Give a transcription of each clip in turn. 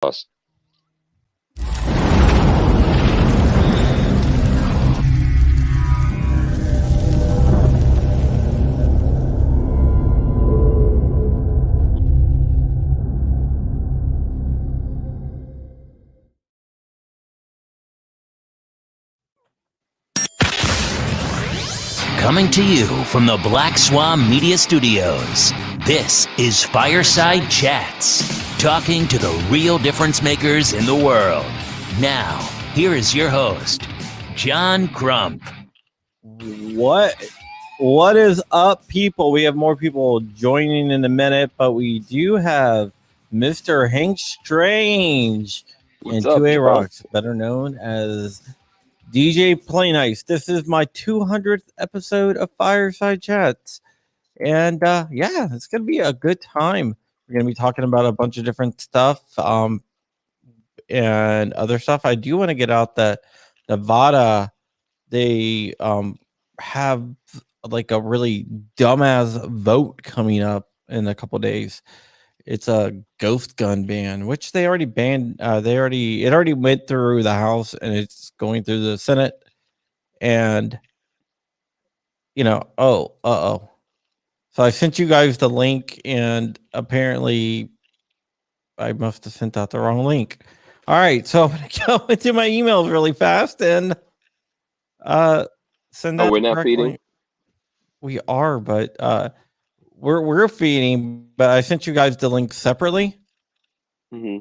Us. Coming to you from the Black Swan Media Studios, this is Fireside Chats, talking to the real difference makers in the world. Now, here is your host, John Crump. What is up, people? We have more people joining in a minute, but we do have Mr. Hank Strange and 2A Rocks, better known as DJ Play Nice. This is my 200th episode of Fireside Chats. And yeah, it's going to be a good time. We're going to be talking about a bunch of different stuff and other stuff. I do want to get out that Nevada, they have like a really dumbass vote coming up in a couple days. It's a ghost gun ban, which they already banned. It already went through the House and it's going through the Senate. And so I sent you guys the link, and apparently I must have sent out the wrong link. All right, so I'm gonna go into my emails really fast and send that. We're not feeding. Link. We are, but we're feeding. But I sent you guys the link separately. Mm-hmm.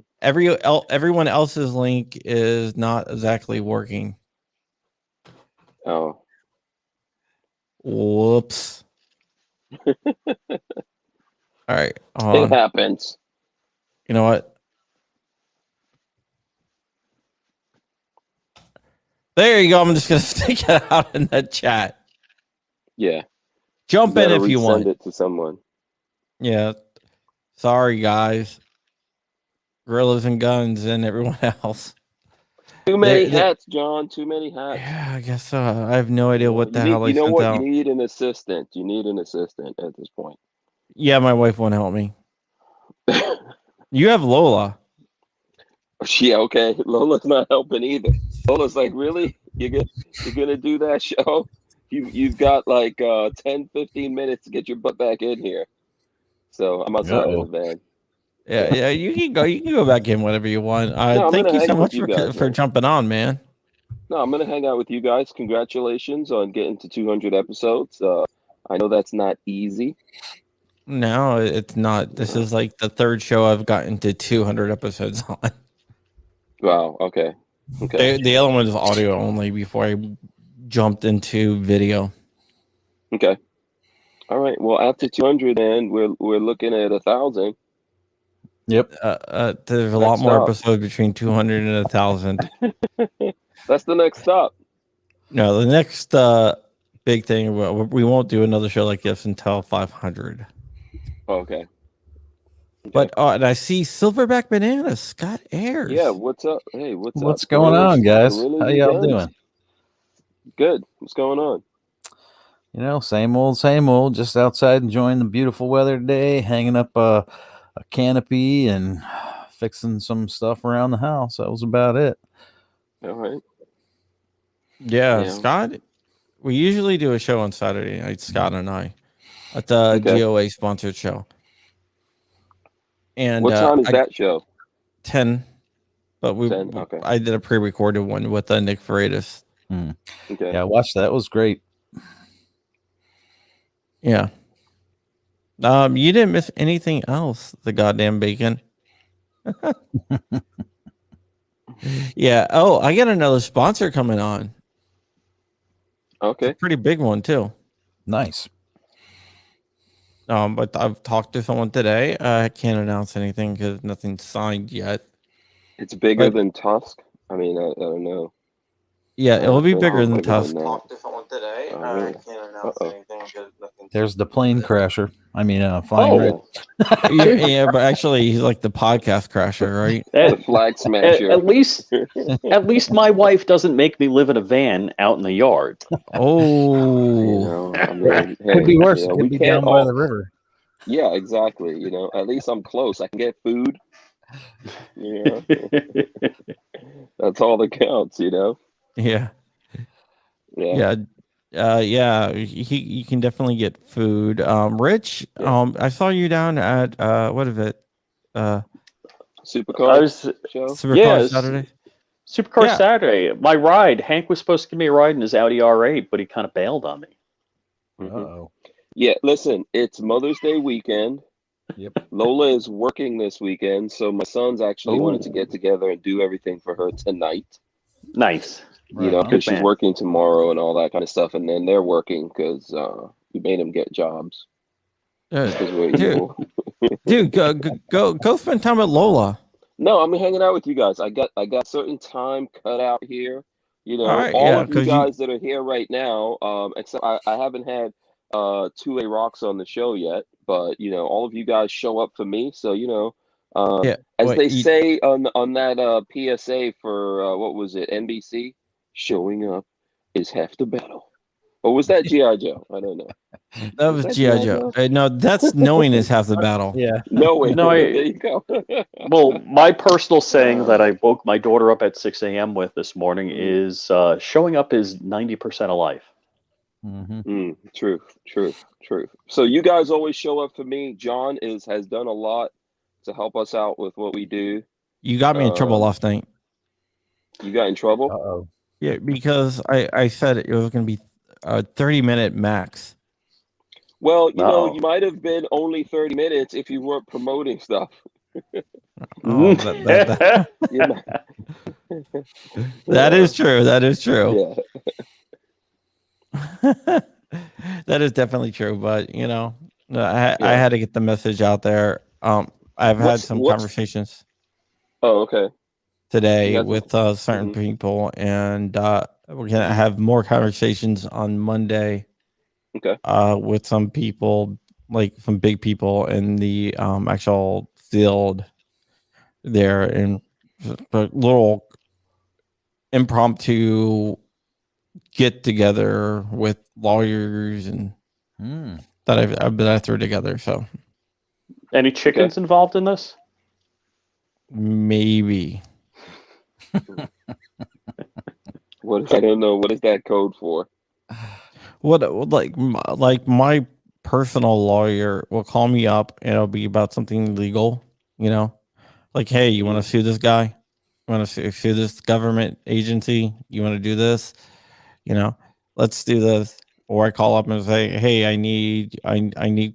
Everyone else's link is not exactly working. Oh, whoops. All right, it happens. You know what? There you go. I'm just gonna stick it out in the chat. Yeah. Jump in if you want. Send it to someone. Yeah. Sorry, guys. Gorillas and guns and everyone else. Too many hats, John. Too many hats. Yeah, I guess so. I have no idea what the hell I sent out. You need an assistant. You need an assistant at this point. Yeah, my wife won't help me. You have Lola. Yeah, okay. Lola's not helping either. Lola's like, really? You're gonna do that show? You've got like 10, 15 minutes to get your butt back in here. So I'm outside of the van. Yeah, you can go. You can go back in whenever you want. Thank you so much for jumping on, man. No, I'm gonna hang out with you guys. Congratulations on getting to 200 episodes. I know that's not easy. No, it's not. This is like the third show I've gotten to 200 episodes on. Wow. Okay. The other one is audio only before I jumped into video. Okay. All right. Well, after 200, then we're looking at 1,000. Yep. There's a lot more episodes between 200 and 1,000. That's the next stop. No, the next big thing, we won't do another show like this until 500. Okay. But and I see Silverback Banana, Scott Ayers. Yeah, what's up? Hey, what's up? What's going on, guys? How y'all doing? Good. What's going on? You know, same old. Just outside enjoying the beautiful weather today, hanging up a canopy and fixing some stuff around the house. That was about it. All right. Yeah, Scott. We usually do a show on Saturday night, Scott and I, at the GOA sponsored show. And what time is that show? 10. But 10? Okay. I did a pre-recorded one with Nick Freitas. Okay. Yeah, I watched that. It was great. Yeah. You didn't miss anything else, the goddamn bacon. Yeah. Oh, I got another sponsor coming on. Okay. It's a pretty big one too. Nice. But I've talked to someone today. I can't announce anything because nothing's signed yet. It's bigger than Tusk? I mean, I don't know. Yeah, it'll be bigger than Tusk. Talked to someone today. I can't announce anything because nothing. There's the plane crasher. I mean, flying red. Yeah, but actually, he's like the podcast crasher, right? The flag smasher. At least my wife doesn't make me live in a van out in the yard. Oh, I mean, could be worse. It could be down by the river. Yeah, exactly. At least I'm close. I can get food. You know, that's all that counts. You know. Yeah. Yeah. Yeah. You can definitely get food. Rich, Yeah. I saw you down at what is it? Supercar I was, show. Supercar Saturday. Supercar Yeah. Saturday. My ride. Hank was supposed to give me a ride in his Audi R8, but he kind of bailed on me. Mhm. Uh-oh. Yeah. Listen, it's Mother's Day weekend. Yep. Lola is working this weekend, so my sons actually wanted to Ooh. get together and do everything for her tonight. Nice. You know, Right on. because she's man. working tomorrow and all that kind of stuff, and then they're working because we made them get jobs because we're Dude, evil. dude, go spend time with Lola. No, I'm hanging out with you guys. I got certain time cut out here. You All know, right, all yeah, of you because you guys that are here right now, except I haven't had 2A Rocks on the show yet, but you know, all of you guys show up for me. So, you know, yeah, as wait, they say on that PSA for what was it, NBC, showing up is half the battle. Or was that G.I. Joe? I don't know. that was that G.I. G.I. Joe. Joe? No, that's knowing is half the battle. Yeah. No, wait, No, there you go. Well, my personal saying that I woke my daughter up at 6 a.m. with this morning is showing up is 90% of life. Mm-hmm. Truth. So you guys always show up for me. John has done a lot to help us out with what we do. You got me in trouble last night. You got in trouble? Uh-oh. Yeah, because I said it was going to be a 30-minute max. Well, you know, Uh-oh. you might have been only 30 minutes if you weren't promoting stuff. Oh, You might- that is true. That is true. Yeah. That is definitely true. But you know, I had to get the message out there. I've had some conversations Oh, okay. today You guys- with certain people, and we're gonna have more conversations on Monday. Okay. With some people, like some big people in the actual field there, and a little impromptu get together with lawyers and that I threw together. So, Any chickens involved in this? Maybe. I don't know. What is that code for? What like my personal lawyer will call me up and it'll be about something legal, you know, like, hey, you want to sue this guy? You want to sue this government agency? You want to do this? You know, let's do this. Or I call up and say, hey, I need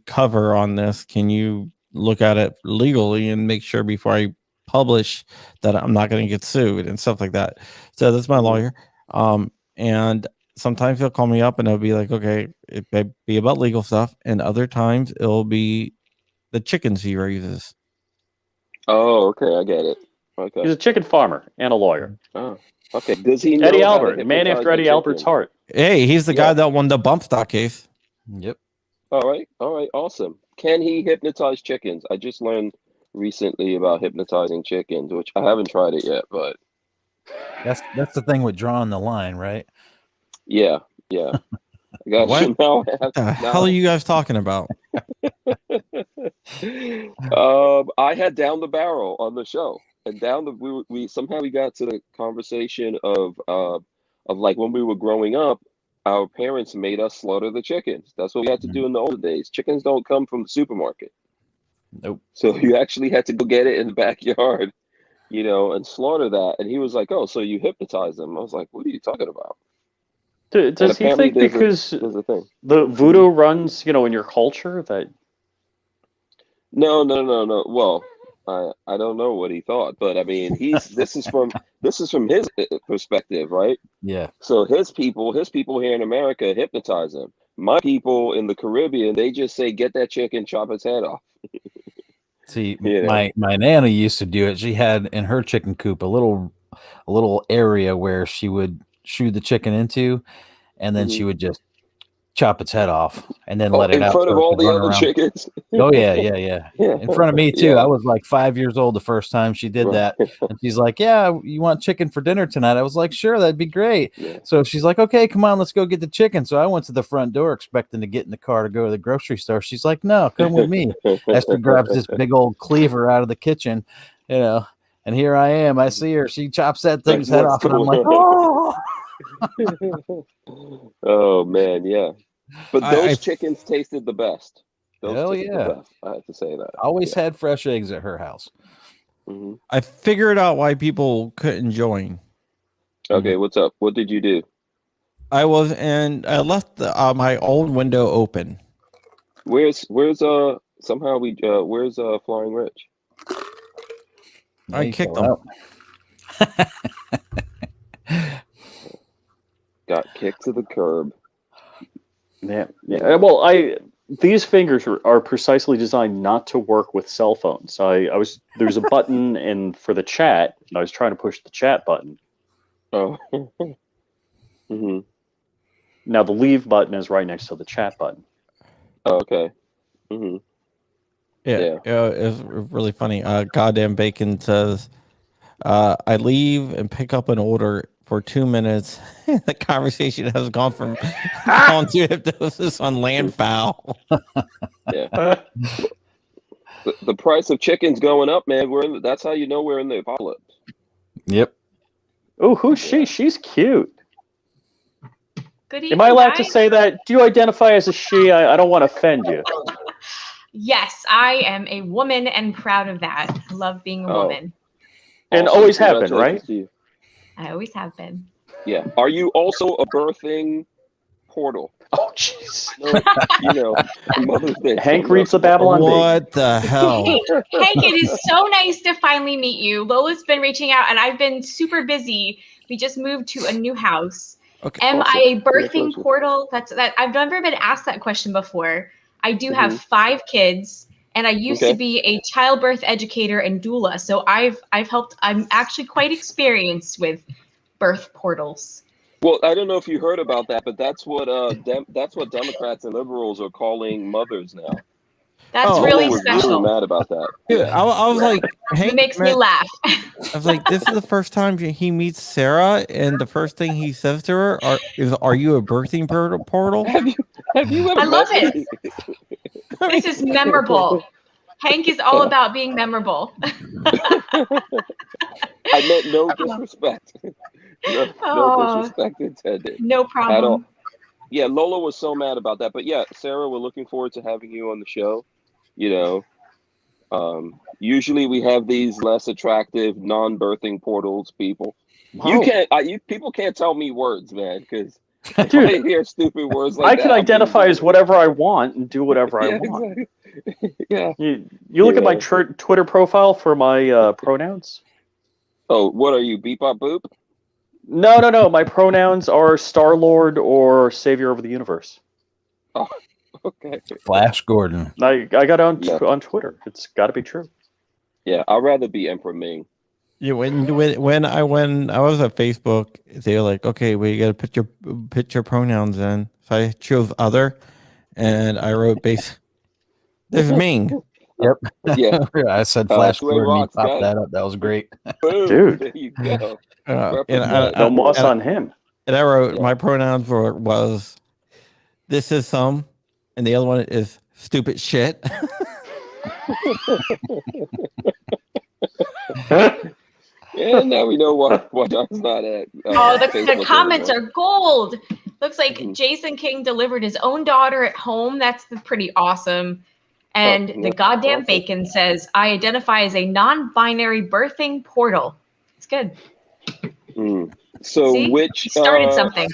cover on this. Can you look at it legally and make sure before I publish that I'm not going to get sued and stuff like that. So that's my lawyer. And sometimes he'll call me up and it'll be like, okay, it may be about legal stuff. And other times it'll be the chickens he raises. Oh, okay. I get it. Okay. He's a chicken farmer and a lawyer. Oh, okay. Does he know Eddie how to Albert, man hypnotize after the Eddie Albert's chicken? heart. Hey, he's the guy that won the bump stock case. Yep. All right. Awesome. Can he hypnotize chickens? I just learned recently about hypnotizing chickens, which I haven't tried it yet, but That's the thing with drawing the line, right? yeah. I got What you now. the hell are you guys talking about? I had Down the Barrel on the show, and we somehow we got to the conversation of like when we were growing up, our parents made us slaughter the chickens. That's what we had to do in the old days. Chickens don't come from the supermarket. Nope. So you actually had to go get it in the backyard, you know, and slaughter that. And he was like, "Oh, so you hypnotize them?" I was like, "What are you talking about?" Does he think because there's a thing. the voodoo runs, in your culture that? No. Well, I don't know what he thought, but I mean, this is from his perspective, right? Yeah. So his people here in America hypnotize him. My people in the Caribbean, they just say, "Get that chicken, chop its head off." See, my Nana used to do it. She had in her chicken coop a little area where she would shoot the chicken into, and then she would just chop its head off and then let it out in front of all the other chickens. Oh yeah. In front of me too. Yeah. I was like 5 years old the first time she did that, and she's like, "Yeah, you want chicken for dinner tonight?" I was like, "Sure, that'd be great." Yeah. So she's like, "Okay, come on, let's go get the chicken." So I went to the front door expecting to get in the car to go to the grocery store. She's like, "No, come with me." Esther grabs this big old cleaver out of the kitchen, you know. And here I am. I see her. She chops that thing's head off, and I'm like, oh. Oh man, yeah. But those chickens tasted the best. Hell yeah. The best. I have to say that. Always had fresh eggs at her house. Mm-hmm. I figured out why people couldn't join. Okay, what's up? What did you do? I left my old window open. Where's Flying Rich? I kicked them. Got kicked to the curb. Yeah. Well, these fingers are precisely designed not to work with cell phones. There's a button and for the chat, and I was trying to push the chat button. Oh. Mm-hmm. Now the leave button is right next to the chat button. Oh, okay. Mm-hmm. Yeah, it's really funny. Goddamn Bacon says, I leave and pick up an order for 2 minutes. The conversation has gone from on to hypnosis on land fowl. Yeah. The price of chicken's going up, man. That's how you know we're in the apocalypse. Yep. Oh, who's she? She's cute. Good evening, Am I allowed to say that? Do you identify as a she? I don't want to offend you. Yes, I am a woman and proud of that. I love being a woman. And awesome. always have been, right? I always have been. Yeah. Are you also a birthing portal? Oh, jeez. Mother's Day. Hank reads the Babylon Bee. What the hell? Hank, it is so nice to finally meet you. Lola's been reaching out, and I've been super busy. We just moved to a new house. Okay. Am I a birthing portal? I've never been asked that question before. I do have 5 kids, and I used to be a childbirth educator and doula. So I've helped. I'm actually quite experienced with birth portals. Well, I don't know if you heard about that, but that's what Democrats and liberals are calling mothers now. That's really We're special. really mad about that. Yeah, I was like, Hank It makes me laugh. I was like, this is the first time he meets Sarah, and the first thing he says to her "Are you a birthing portal?" Have you ever? I love it. This is memorable. Hank is all about being memorable. I meant no disrespect. No disrespect intended. No problem. At all. Yeah, Lola was so mad about that. But yeah, Sarah, we're looking forward to having you on the show. Usually we have these less attractive non-birthing portals people. Wow. People can't tell me words, man, because dude, I hear stupid words like that. I can identify as whatever I want and do whatever I want. Exactly. Yeah. You look at my Twitter profile for my pronouns. Oh, what are you, Beep Bop Boop? No. My pronouns are Star-Lord or Savior of the Universe. Oh, okay. Flash Gordon. I got it on Twitter. It's got to be true. Yeah, I'd rather be Emperor Ming. Yeah, when I was at Facebook, they were like, "Okay, we got to put your pronouns in." So I chose other, and I wrote base. There's Ming. Yep. Yeah. I said Flash Gordon. He popped that up. That was great. Boom, dude. There you go. No moss on him. And I wrote my pronouns was this is some, and the other one is stupid shit. And now we know why John's not at. The comments are gold. Looks like Jason King delivered his own daughter at home. That's pretty awesome. And the goddamn Bacon says, I identify as a non-binary birthing portal. It's good. So see? Which he started something?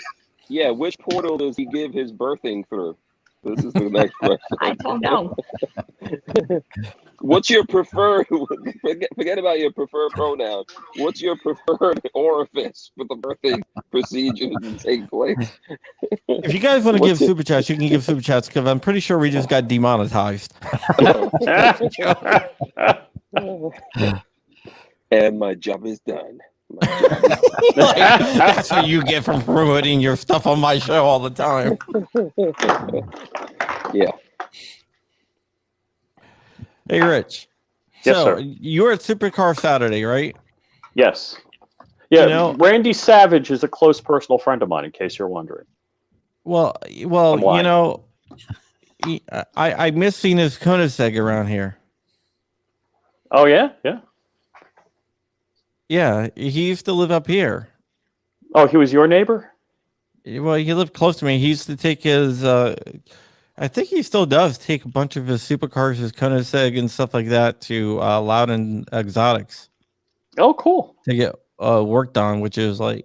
Yeah, which portal does he give his birthing through? This is the next question. I don't know. What's your preferred? Forget about your preferred pronoun. What's your preferred orifice for the birthing procedure to take place? If you guys want to give super chats, you can give super chats because I'm pretty sure we just got demonetized. And my job is done. That's what you get from promoting your stuff on my show all the time. Yeah. Hey, Rich. Yes, so sir. You were at Supercar Saturday, right? Yes. Yeah. You know, Randy Savage is a close personal friend of mine. In case you're wondering. Well, I miss seeing his Koenigsegg around here. Oh yeah. Yeah, he used to live up here. Oh, he was your neighbor? Well, he lived close to me. He used to take his. I think he still does take a bunch of his supercars, his Koenigsegg and stuff like that to Loudon Exotics. Oh, cool. To get worked on, which is like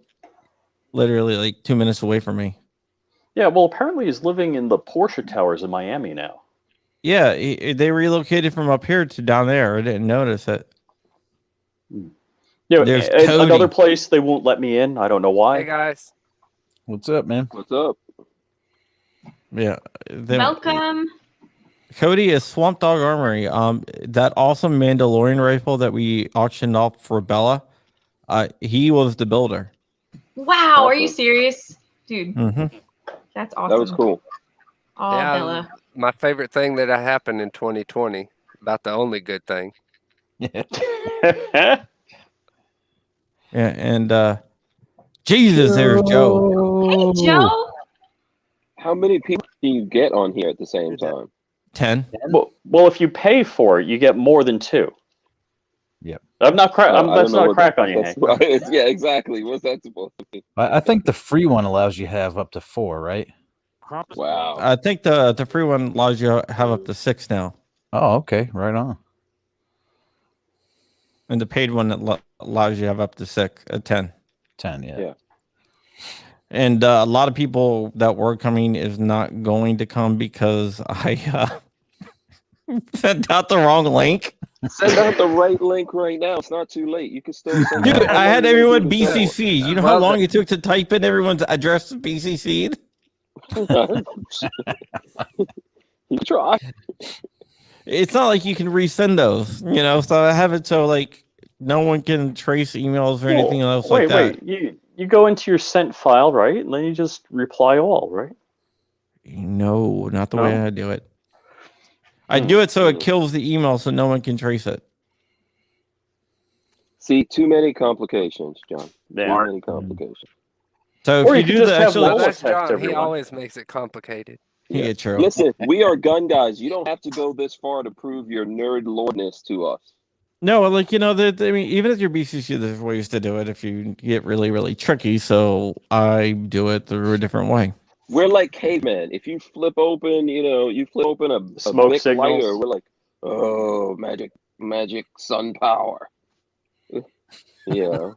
literally like 2 minutes away from me. Yeah, well, apparently he's living in the Porsche Towers in Miami now. Yeah, they relocated from up here to down there. I didn't notice it. Yeah, There's another place they won't let me in. I don't know why. Hey guys, What's up, man? What's up? Yeah. Welcome. Cody is Swamp Dog Armory. That awesome Mandalorian rifle that we auctioned off for Bella, he was the builder. Wow, are you serious? Dude, Mm-hmm. that's awesome. That was cool. Oh, yeah, Bella. my favorite thing that happened in 2020, about the only good thing. Yeah, and Jesus, there's Joe. Hey, Joe. How many people can you get on here at the same time? 10. Well, if you pay for it, you get more than 2. Yep. I'm not crack. That's not a crack on you, Hank. Yeah, exactly. What's that supposed to be? I think the free one allows you to have up to 4, right? Wow. I think the free one allows you to have up to 6 now. Oh, okay. Right on. And the paid one allows you to have up to 10. 10, yeah. And a lot of people that were coming is not going to come because I sent out the wrong link. Send out the right link right now. It's not too late. You can still send Dude, out I had the link everyone to the channel. BCC. You know how long it took to type in everyone's address to BCC'd? You try. It's not like you can resend those, so I have it so like no one can trace emails or anything else like that. Wait. You go into your sent file, right? And then you just reply all, right? No, not the way I do it. I do it so it kills the email so no one can trace it. See, too many complications, John. Yeah. Too many complications. So if you do the actual, That's John. He always makes it complicated. Yeah, true. Listen, we are gun guys. You don't have to go this far to prove your nerd lordness to us. No, like even if you're BCC, there's ways to do it if you get really, really tricky. So I do it through a different way. We're like cavemen. If you flip open, a smoke Bic signals. lighter, we're like, oh, magic sun power. Yeah.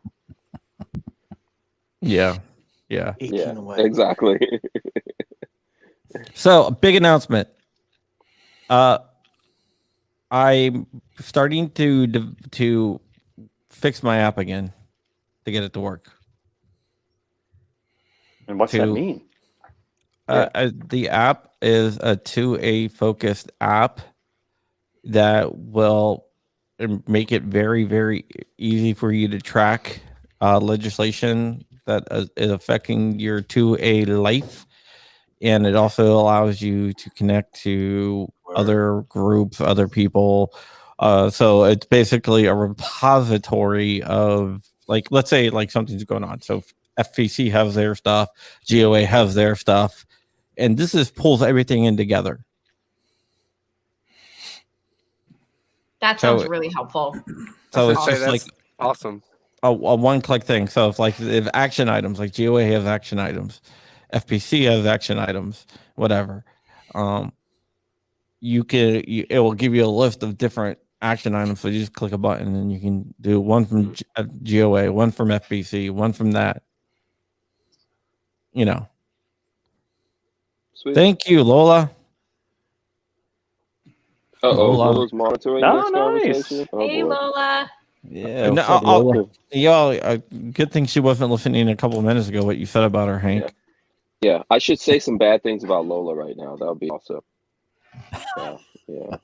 Yeah. Yeah. Exactly. So a big announcement. I'm starting to fix my app again to get it to work. And what's that mean? The app is a 2A focused app that will make it very, very easy for you to track legislation that is affecting your 2A life. And it also allows you to connect to other groups, other people. So it's basically a repository of, like, let's say like something's going on. So FPC has their stuff, GOA has their stuff, and this just pulls everything in together. That sounds really helpful. So it's just like awesome. A one-click thing. So if action items, like GOA has action items, FPC has action items, whatever. It will give you a list of different action items. So you just click a button and you can do one from GOA, one from FPC, one from that. Sweet. Thank you, Lola. Lola's monitoring this nice. conversation. Hey, Lola. Yeah. Lola? Good thing she wasn't listening a couple of minutes ago. What you said about her, Hank. Yeah, I should say some bad things about Lola right now. That would be awesome. Yeah.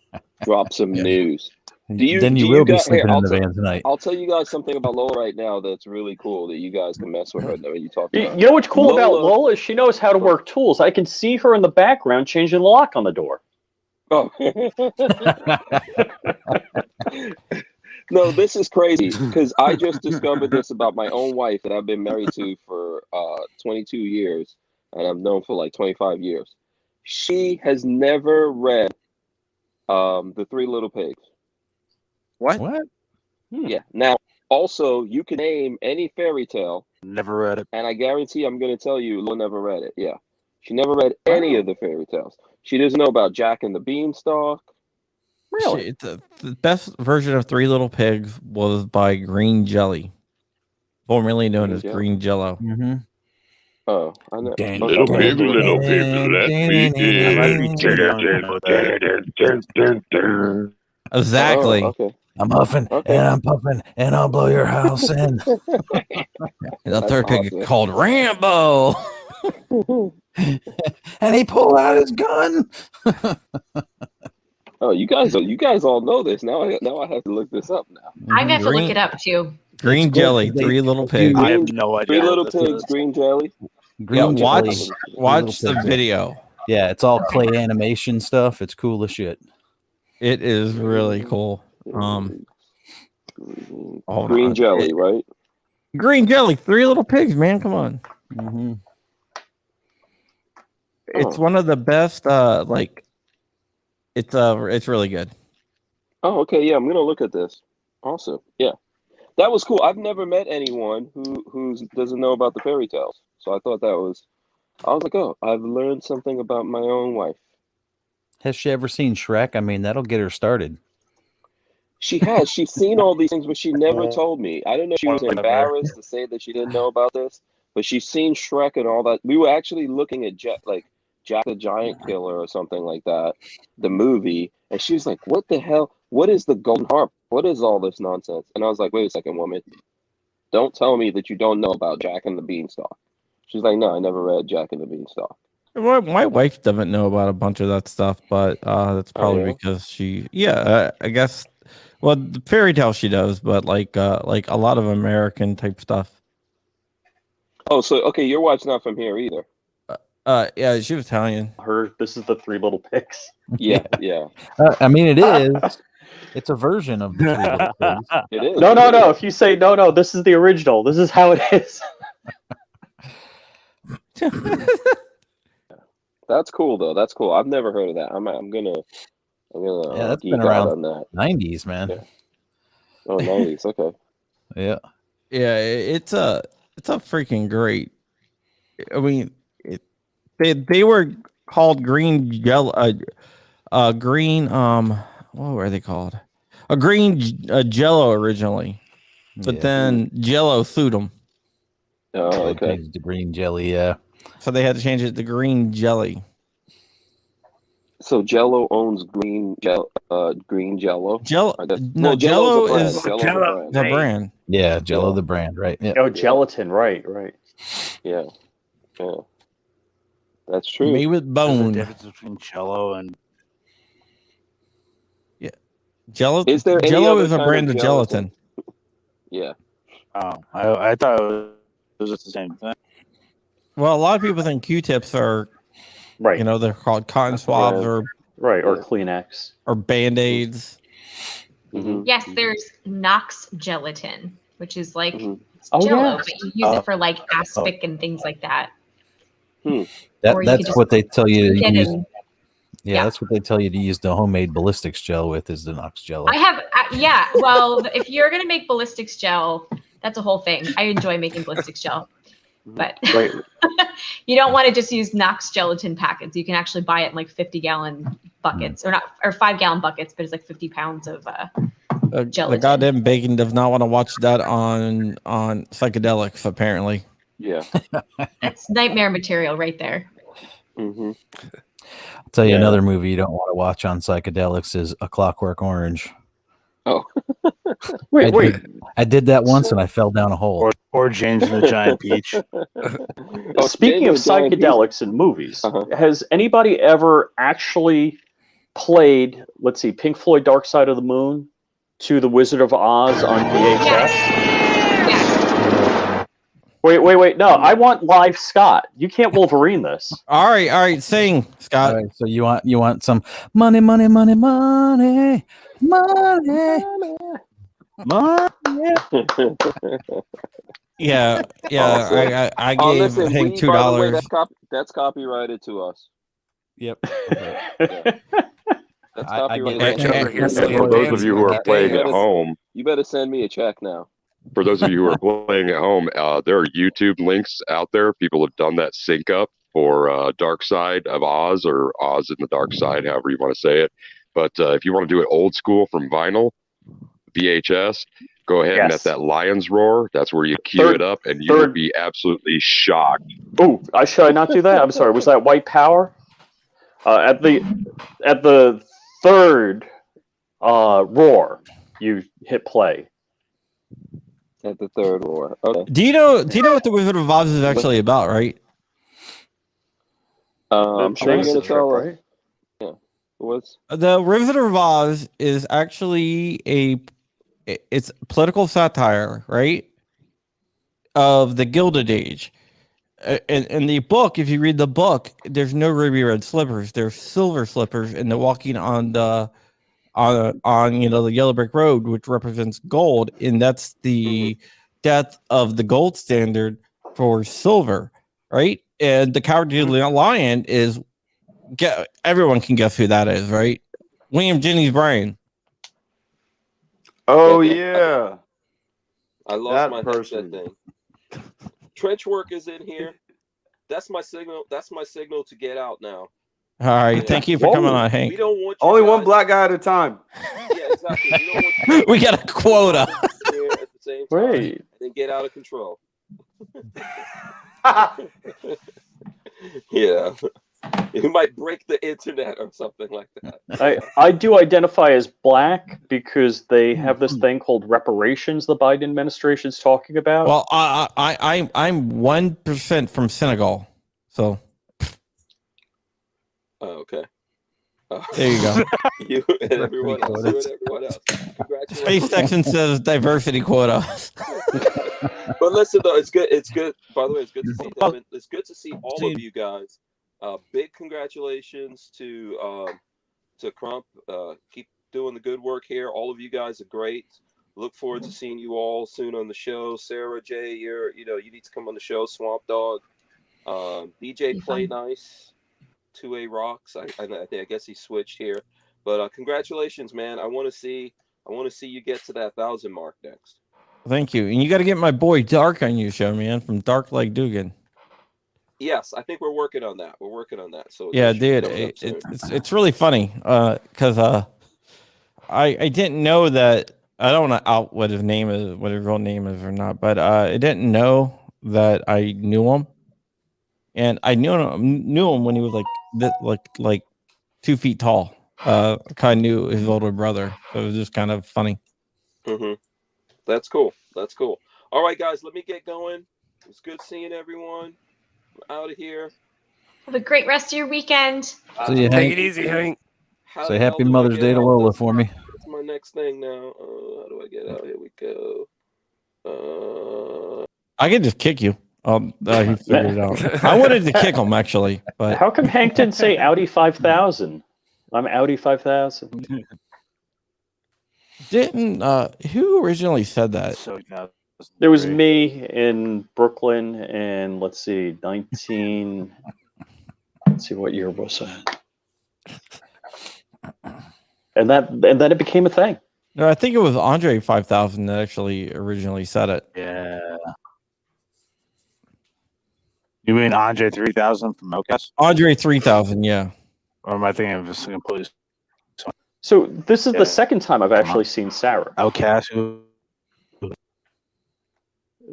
Drop some news. You will be sleeping in the van tonight. I'll tell you guys something about Lola right now that's really cool that you guys can mess with her when you talk about. You know what's cool about Lola is she knows how to work tools. I can see her in the background changing the lock on the door. Oh. No, this is crazy because I just discovered this about my own wife that I've been married to for 22 years and I've known for like 25 years. She has never read The Three Little Pigs. What? Yeah. Now, Also, you can name any fairy tale. Never read it. And I guarantee I'm going to tell you, Lo never read it. Yeah. She never read any of the fairy tales. She doesn't know about Jack and the Beanstalk. Really? The best version of Three Little Pigs was by Green Jelly, formerly known as Green Jello. Mm-hmm. Oh, I know. Little pig, let me in. Exactly. Oh, okay. I'm huffing and I'm puffing and I'll blow your house in. The third pig is called Rambo. And he pulled out his gun. Oh, you guys all know this. Now I have to look this up now. I'm gonna have to look it up too. Green Jelly, Three Little Pigs. I have no idea. 3 Little Pigs, Green Jelly. Green watch Jelly. the video. Yeah, it's all clay animation stuff. It's cool as shit. It is really cool. Green Jelly, right? Green Jelly, Three Little Pigs, man. Come on. Mm-hmm. It's one of the best. It's really good. Oh, okay. Yeah, I'm gonna look at this. Awesome. Yeah, that was cool. I've never met anyone who doesn't know about the fairy tales. So I thought I was like, oh, I've learned something about my own wife. Has she ever seen Shrek? I mean, that'll get her started. She has. She's seen all these things, but she never told me. I don't know if she was embarrassed to say that she didn't know about this, but she's seen Shrek and all that. We were actually looking at Jack the Giant Killer or something like that, the movie, and she was like, what the hell? What is the Golden Harp? What is all this nonsense? And I was like, wait a second, woman. Don't tell me that you don't know about Jack and the Beanstalk. She's like, no, I never read Jack and the Beanstalk. My wife doesn't know about a bunch of that stuff, but that's probably because I guess. Well, the fairy tale she does, but like a lot of American type stuff. Oh, so okay, your wife's not from here either. Yeah, she was Italian. This is the Three Little Pigs. Yeah. I mean, it is. It's a version of the Three Little Pigs. It is. No. If you say no, this is the original. This is how it is. That's cool though. That's cool. I've never heard of that. I'm gonna that's geek been out around on that. 90s, man. Yeah. Oh, 90s. Okay. Yeah. Yeah, it's a freaking great. I mean, they were called Green Jello. Green what were they called? A Green Jello originally, but then Jello sued them. Oh, okay. The Green Jelly, yeah. So they had to change it to Green Jelly. So Jello owns Green Jello. Jello Jello's is the brand. Yeah, Jello the brand, right? Yeah. Oh, gelatin, right. Yeah. That's true. Made with There's a bone. difference between Jello and Jello. Is there any Jello other is a kind brand of of gelatin. Yeah. oh, I thought it was just the same thing. Well, a lot of people think Q-tips are, Right. they're called cotton swabs or Kleenex or Band-Aids. Mm-hmm. Yes, there's Knox gelatin, which is like Jello, but you use it for like aspic and things like that. That's what they tell you to use. Yeah, that's what they tell you to use the homemade ballistics gel with is the Knox Jello. Well, if you're gonna make ballistics gel, that's a whole thing. I enjoy making ballistics gel, but you don't want to just use Knox gelatin packets. You can actually buy it in like 50-gallon buckets, or 5-gallon buckets, but it's like 50 pounds of gelatin. The goddamn bacon does not want to watch that on psychedelics. Apparently, yeah, that's nightmare material right there. Mm-hmm. I'll tell you another movie you don't want to watch on psychedelics is A Clockwork Orange. Oh, wait. I did that once and I fell down a hole. Or James and the Giant Peach. Speaking of psychedelics in movies, has anybody ever actually played, let's see, Pink Floyd Dark Side of the Moon to The Wizard of Oz on VHS? Yes. Wait. No, I want live Scott. You can't Wolverine this. All right, sing, Scott. All right, so you want some money. Yeah. Awesome. I gave Hank $2. That's copyrighted to us. Yep. That's copyrighted. Rich over here For those of you who are playing at home, You better send me a check now. for those of you who are playing at home, there are YouTube links out there. People have done that sync up for Dark Side of Oz, or Oz in the Dark Side, however you want to say it. But if you want to do it old school from vinyl, VHS, go ahead and at that Lion's Roar, that's where you cue it up, and you will be absolutely shocked. Oh, should I not do that? I'm sorry. Was that White Power? At the third roar, you hit play. At the third roar. Okay. Do you know what the Wizard of Oz is actually about, right? I'm sure you're gonna tell us. Right? Yeah. What's The Wizard of Oz is actually it's political satire, right? Of the Gilded Age. In the book, if you read the book, there's no ruby red slippers. There's silver slippers, and they're walking on the Yellow Brick Road, which represents gold, and that's the death of the gold standard for silver, right? And the Cowardly Lion is everyone can guess who that is, right? William Jennings Bryan. Oh yeah, I lost my headset thing. Trench work is in here. That's my signal. That's my signal to get out now. All right, thank you for coming on, Hank. We don't want only one black guy at a time. Yeah, exactly. We don't want we got a quota. Here at the same time, and then get out of control. Yeah, you might break the internet or something like that. I do identify as black because they have this thing called reparations the Biden administration is talking about. Well, I'm 1% from Senegal, so. Oh, okay. There you go. You and everyone else. Congratulations. Space Texan says diversity quota. But listen, though, it's good. It's good. By the way, it's good to see them. It's good to see all of you guys. Big congratulations to Crump. Keep doing the good work here. All of you guys are great. Look forward to seeing you all soon on the show. Sarah, Jay, you need to come on the show. Swamp Dog, DJ, Play Nice. 2A Rocks. I guess he switched here, but congratulations, man. I want to see you get to that 1,000 mark next. Thank you, and you got to get my boy Dark on your show, man, from Dark Like Dugan. Yes, I think we're working on that. So yeah, dude, it's really funny because I didn't know that. I don't want to out what his name is, what his real name is or not, but I didn't know that I knew him. And I knew him when he was like 2 feet tall. Kind of knew his older brother, so it was just kind of funny. Mm-hmm. That's cool. All right, guys, let me get going. It's good seeing everyone. I'm out of here. Have a great rest of your weekend. Take it easy, Hank. Say happy Mother's Day to Lola for me. That's my next thing now. How do I get out? Here we go. I can just kick you. He figured it out. I wanted to kick him actually, but how come Hank didn't say Audi 5000? I'm Audi 5000. Didn't who originally said that? So There was me in Brooklyn, and let's see, what year was that? And then it became a thing. No, I think it was Andre 5000 that actually originally said it. Yeah. You mean Andre 3000 from Outcast? Andre 3000, yeah. Or am I thinking of a completely? So this is the second time I've actually seen Sarah. Outcast.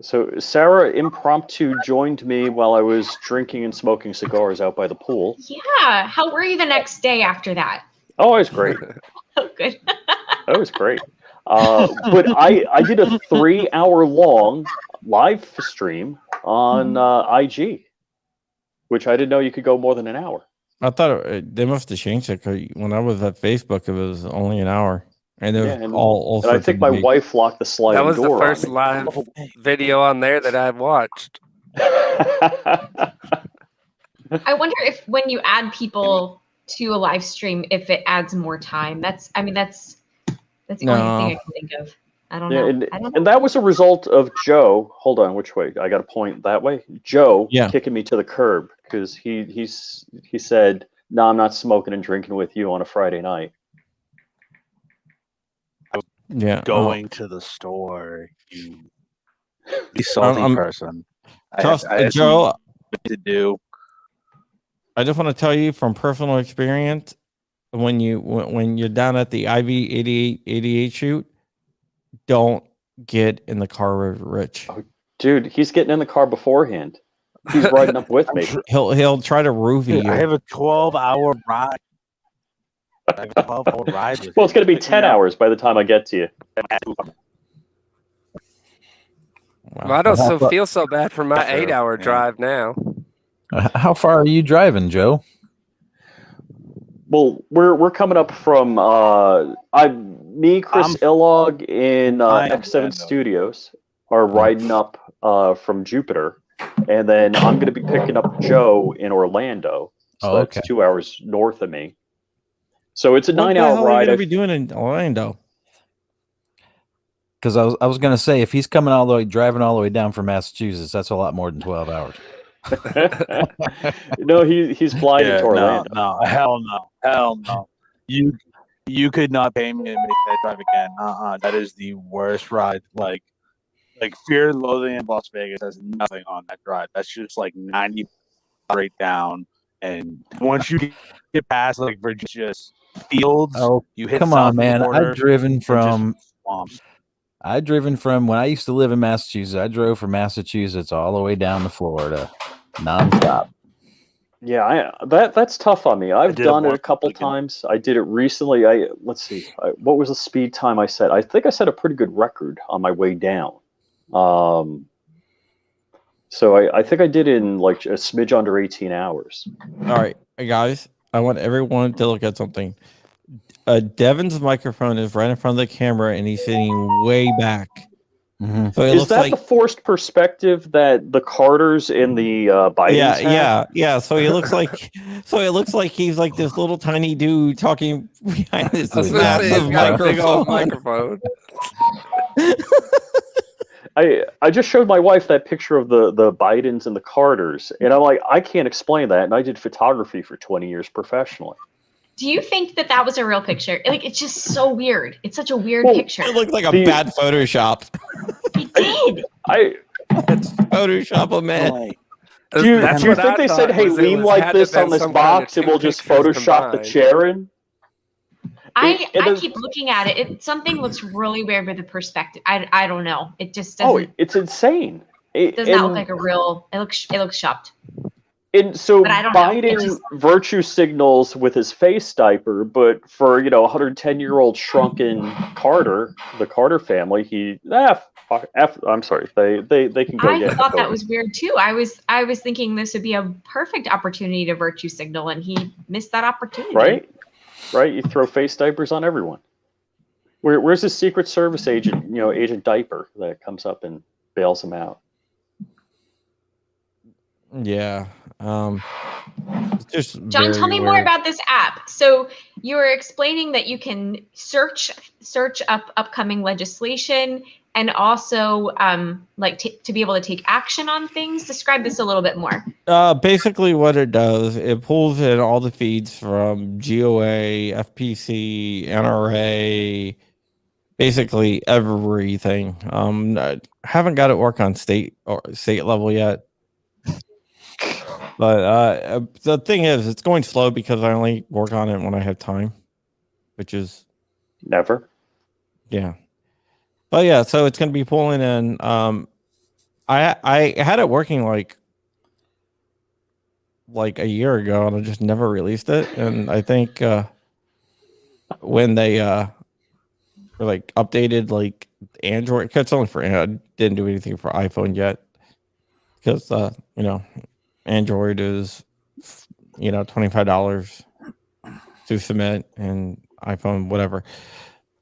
So Sarah impromptu joined me while I was drinking and smoking cigars out by the pool. Yeah. How were you the next day after that? Oh, it was great. Oh, good. That was great. But I did a 3-hour long live stream on IG, which I didn't know you could go more than an hour. I thought they must have changed it because when I was at Facebook, it was only an hour, and there was all and I think my wife locked the sliding door. That was the first live video on there that I watched. I wonder if when you add people to a live stream, if it adds more time. That's the only thing I can think of. I don't know. And that was a result of Joe. Hold on, which way? I got to point that way. Joe kicking me to the curb because he said, "No, I'm not smoking and drinking with you on a Friday night." Going to the store. You He's salty person. Trust I Joe. To do. I just want to tell you from personal experience, when you're down at the IV 88 shoot, don't get in the car with Rich. Oh, dude, he's getting in the car beforehand. He's riding up with me. He'll try to roofie you. I have a 12-hour ride. Well, it's going to be 10 hours by the time I get to you. Well, I don't feel so bad for my 8-hour drive now. How far are you driving, Joe? Well, we're coming up from Chris Illog in X7 Studios are riding up from Jupiter, and then I'm going to be picking up Joe in Orlando. So that's 2 hours north of me. So it's a 9-hour ride. What are you going to be doing in Orlando? Because I was going to say, if he's coming driving all the way down from Massachusetts, that's a lot more than 12 hours. No, he's flying to Orlando. No, hell no. You could not pay me to make that drive again. That is the worst ride. Like Fear and Loathing in Las Vegas has nothing on that drive. That's just like 90 straight down, and once you get past like Virginia fields, you hit. Come on, man! I've driven from swamps. I've driven from when I used to live in Massachusetts. I drove from Massachusetts all the way down to Florida, nonstop. Yeah, that's tough on me. I've done it a couple times. I did it recently. Let's see, what was the speed time I set? I think I set a pretty good record on my way down. So I think I did in like a smidge under 18 hours. All right, guys, I want everyone to look at something. Devin's microphone is right in front of the camera, and he's sitting way back. Mm-hmm. So is that the forced perspective that the Carters in the Bidens have? Yeah. So it looks like he's like this little tiny dude talking behind this massive microphone. I just showed my wife that picture of the Bidens and the Carters, and I'm like, I can't explain that. And I did photography for 20 years professionally. Do you think that was a real picture? Like, it's just so weird. It's such a weird picture. It looked like a bad Photoshop. It did. It's Photoshop a man. Do you think they said, hey, lean like this on this box and we'll just Photoshop the chair in? I keep looking at it. Something looks really weird with the perspective. I don't know. It just doesn't. Oh, it's insane. It does not look like a real. It looks shopped. And so Biden virtue signals with his face diaper, but for 110-year-old shrunken Carter, the Carter family, I'm sorry, they can go. I thought that was weird too. I was thinking this would be a perfect opportunity to virtue signal, and he missed that opportunity. Right. You throw face diapers on everyone. Where's his Secret Service agent? Agent Diaper that comes up and bails him out. Yeah. Just John, tell me more about this app. So you were explaining that you can search up upcoming legislation and also to be able to take action on things. Describe this a little bit more. Basically what it does, it pulls in all the feeds from GOA, FPC, NRA, basically everything. I haven't got it work on state level yet. But the thing is, it's going slow because I only work on it when I have time, which is never. Yeah. But yeah, so it's going to be pulling in. I had it working like a year ago, and I just never released it. And I think when they updated Android, because it's only for Android, I didn't do anything for iPhone yet, because Android is $25 to submit, and iPhone whatever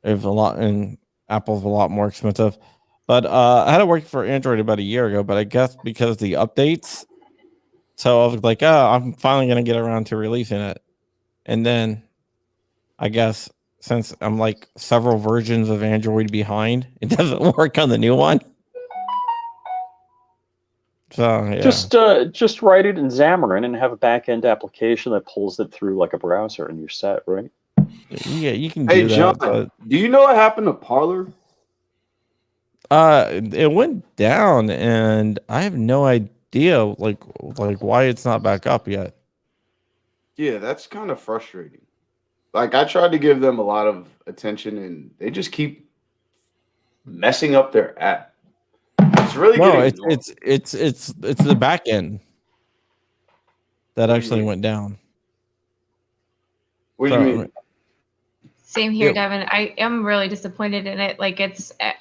is a lot, and Apple's a lot more expensive. But I had it working for Android about a year ago, but I guess because the updates, so I was like, I'm finally gonna get around to releasing it. And then I guess since I'm several versions of Android behind, it doesn't work on the new one. So yeah. Just write it in Xamarin and have a back-end application that pulls it through like a browser, and you're set, right? Yeah, you can do that. John, do you know what happened to Parler? It went down, and I have no idea like why it's not back up yet. Yeah, that's kind of frustrating. Like I tried to give them a lot of attention, and they just keep messing up their app. It's really getting it's the back end that actually went down. What do you mean? Same here, Devin. I am really disappointed in it. Like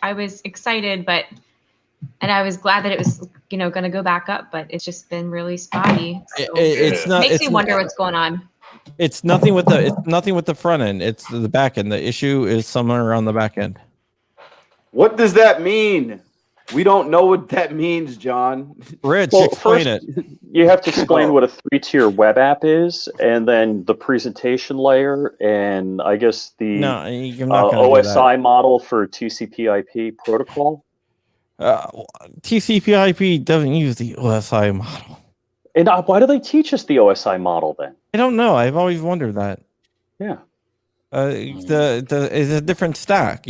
I was excited, and I was glad that it was, going to go back up, but it's just been really spotty. So It's not. Makes me wonder what's going on. It's nothing with the front end. It's the back end. The issue is somewhere around the back end. What does that mean? We don't know what that means, John. Rich, explain it. You have to explain what a 3-tier web app is, and then the presentation layer, and I guess the OSI model for TCP/IP protocol. TCP/IP doesn't use the OSI model. And why do they teach us the OSI model then? I don't know. I've always wondered that. Yeah. It's a different stack,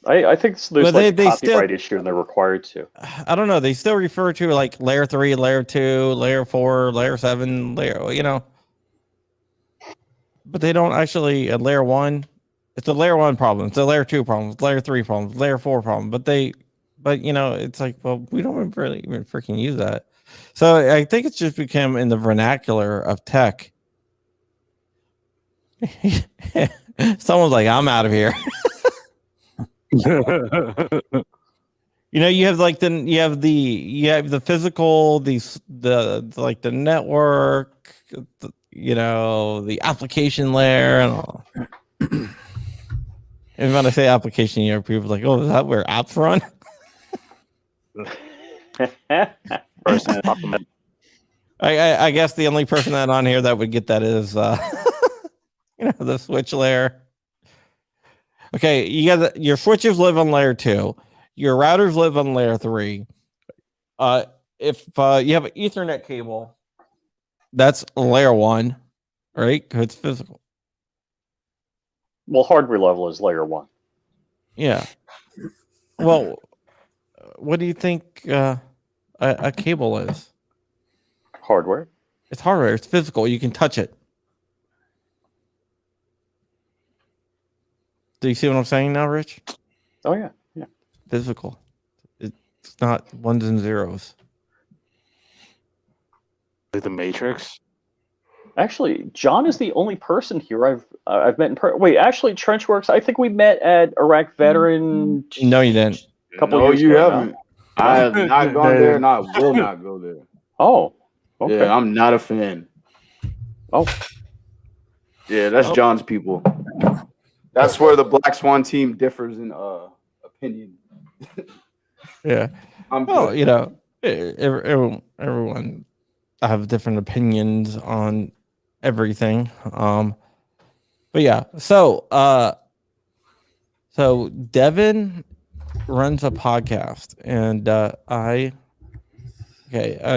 I think there's a copyright issue and they're required to. I don't know. They still refer to like layer 3, layer 2, layer 4, layer 7, layer, but they don't actually layer 1. It's a layer 1 problem. It's a layer 2 problem. It's layer 3 problem. It's layer 4 problem. But it's like, well, we don't really even freaking use that. So I think it's just become in the vernacular of tech. Someone's like, I'm out of here. You have the physical, the network, the application layer and all. And when I say application, people are like, oh, is that where apps run? I guess the only person that on here that would get that is the switch layer. Okay, your switches live on layer 2. Your routers live on layer 3. If you have an Ethernet cable, that's layer 1, right? Because it's physical. Well, hardware level is layer 1. Yeah. Well, what do you think a cable is? Hardware. It's hardware. It's physical. You can touch it. Do you see what I'm saying now, Rich? Oh, yeah. Yeah. Physical. It's not ones and zeros. Like the Matrix? Actually, John is the only person here I've met in person. Wait, actually, Trenchworks, I think we met at Iraq Veteran. No, you didn't. No, you haven't. I have not gone there, and I will not go there. Oh, okay. Yeah, I'm not a fan. Oh. Yeah, that's John's people. That's where the Black Swan team differs in opinion. Yeah. Everyone have different opinions on everything. But yeah, so Devin runs a podcast, and I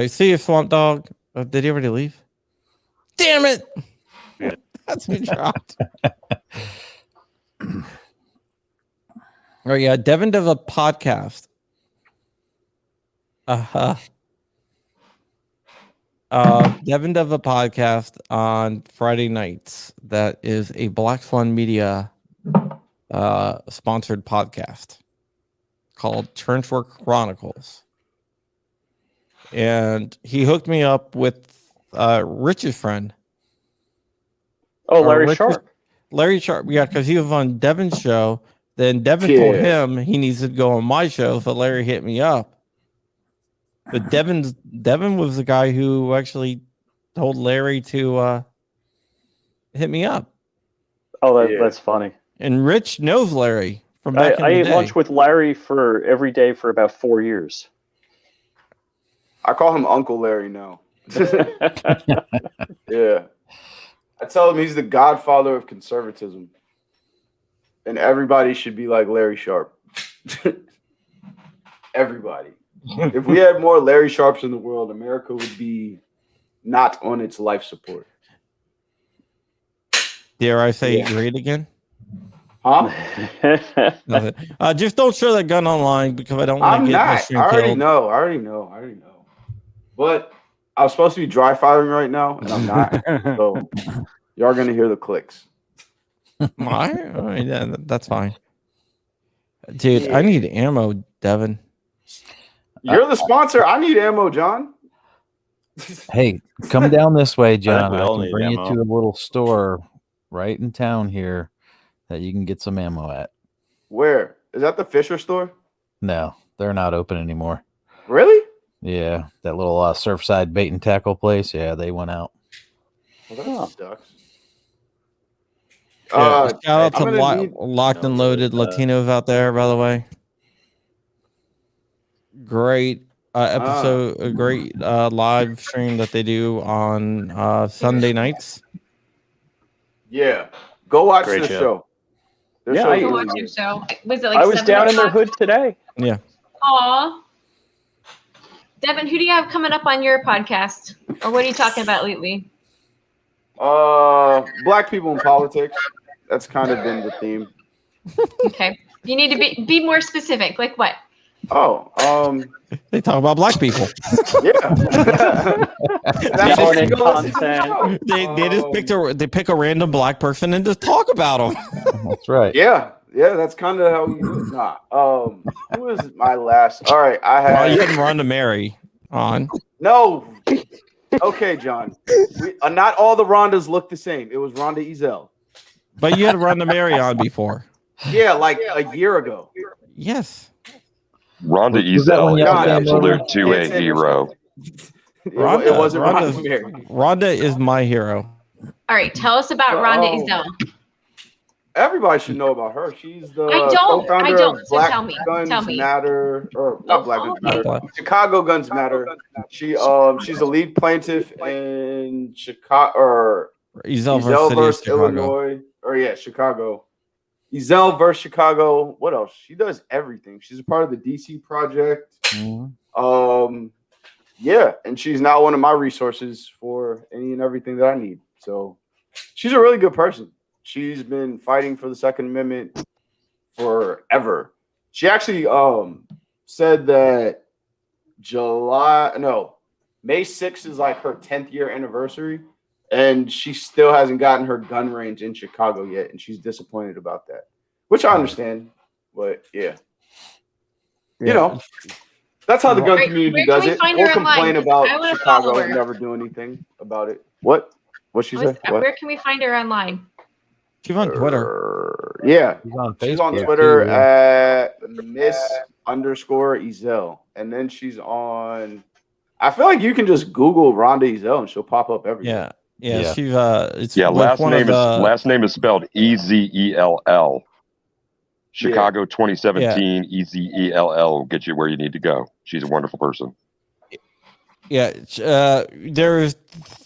see a Swamp Dog. Did he already leave? Damn it! That's who dropped. Oh yeah, Devin does a podcast. Devin does a podcast on Friday nights. That is a Black Swan Media sponsored podcast called Trenchwork Chronicles. And he hooked me up with Rich's friend. Oh, Larry Sharp. Larry Sharp, yeah, because he was on Devin's show. Then Devin told him he needs to go on my show, so Larry hit me up. But Devin was the guy who actually told Larry to hit me up. Oh, that's funny. And Rich knows Larry from back in the day. I ate lunch with Larry every day for about 4 years. I call him Uncle Larry now. Yeah. I tell him he's the godfather of conservatism. And everybody should be like Larry Sharp. Everybody. If we had more Larry Sharps in the world, America would be not on its life support. Dare I say great again? Huh? Just don't show that gun online because I don't want I'm to get my not. stream I already killed. know. I already know. But I was supposed to be dry firing right now, and I'm not. So y'all gonna hear the clicks. All right, yeah, that's fine. Dude, I need ammo, Devin. You're the sponsor. I need ammo, John. Hey, come down this way, John. we I all can need bring you ammo. to a little store right in town here that you can get some ammo at. Where? Is that the Fisher store? No, they're not open anymore. Really? Yeah, that little Surfside bait and tackle place. Yeah, they went out. Well, that sucks. Shout out to need Locked and Loaded Latinos out there, by the way. Great episode, a great live stream that they do on Sunday nights. Yeah, go watch Great the show. Their Yeah, show's Go really watch good. your show. Was it like I was 7 down in their o'clock? hood today. Yeah. Aw. Devin, who do you have coming up on your podcast? Or what are you talking about lately? Black people in politics. That's kind of been the theme. Okay. You need to be more specific. Like what? Oh, They talk about black people. yeah. Yarn and content. They pick a random black person and just talk about them. That's right. Yeah, that's kind of how we do it. Nah. Who was my last? All right, I had. You had Rhonda Mary on. No. Okay, John. Not all the Rondas look the same. It was Rhonda Ezel. But you had Rhonda Mary on before. Yeah, like a year ago. Yes. Rhonda Was that when Ezel is y'all an came absolute over? two-way hero. It wasn't Rhonda Mary. Rhonda is my hero. All right. Tell us about Rhonda Ezel. Everybody should know about her. She's the I don't. co-founder of So Black tell me. Guns Matter, or not Black Guns Matter. Chicago Guns Matter. She's a lead plaintiff in Chicago or Ezel versus Illinois, Chicago. Ezel versus Chicago. What else? She does everything. She's a part of the DC project. Mm-hmm. Yeah, and she's now one of my resources for any and everything that I need. So she's a really good person. She's been fighting for the Second Amendment forever. She actually said that May 6th is like her 10th year anniversary, and she still hasn't gotten her gun range in Chicago yet, and she's disappointed about that, which I understand. But yeah. You know, that's how the gun community does it. We'll complain about Chicago and never do anything about it. What she said? Where can we find her online? She's on Twitter. Yeah. She's on Twitter at Miss_Ezel. And then she's on, I feel like you can just Google Rhonda Ezel and she'll pop up everywhere. Yeah. She's it's last name is spelled Ezell. Chicago 2017 Ezell will get you where you need to go. She's a wonderful person. Yeah, there's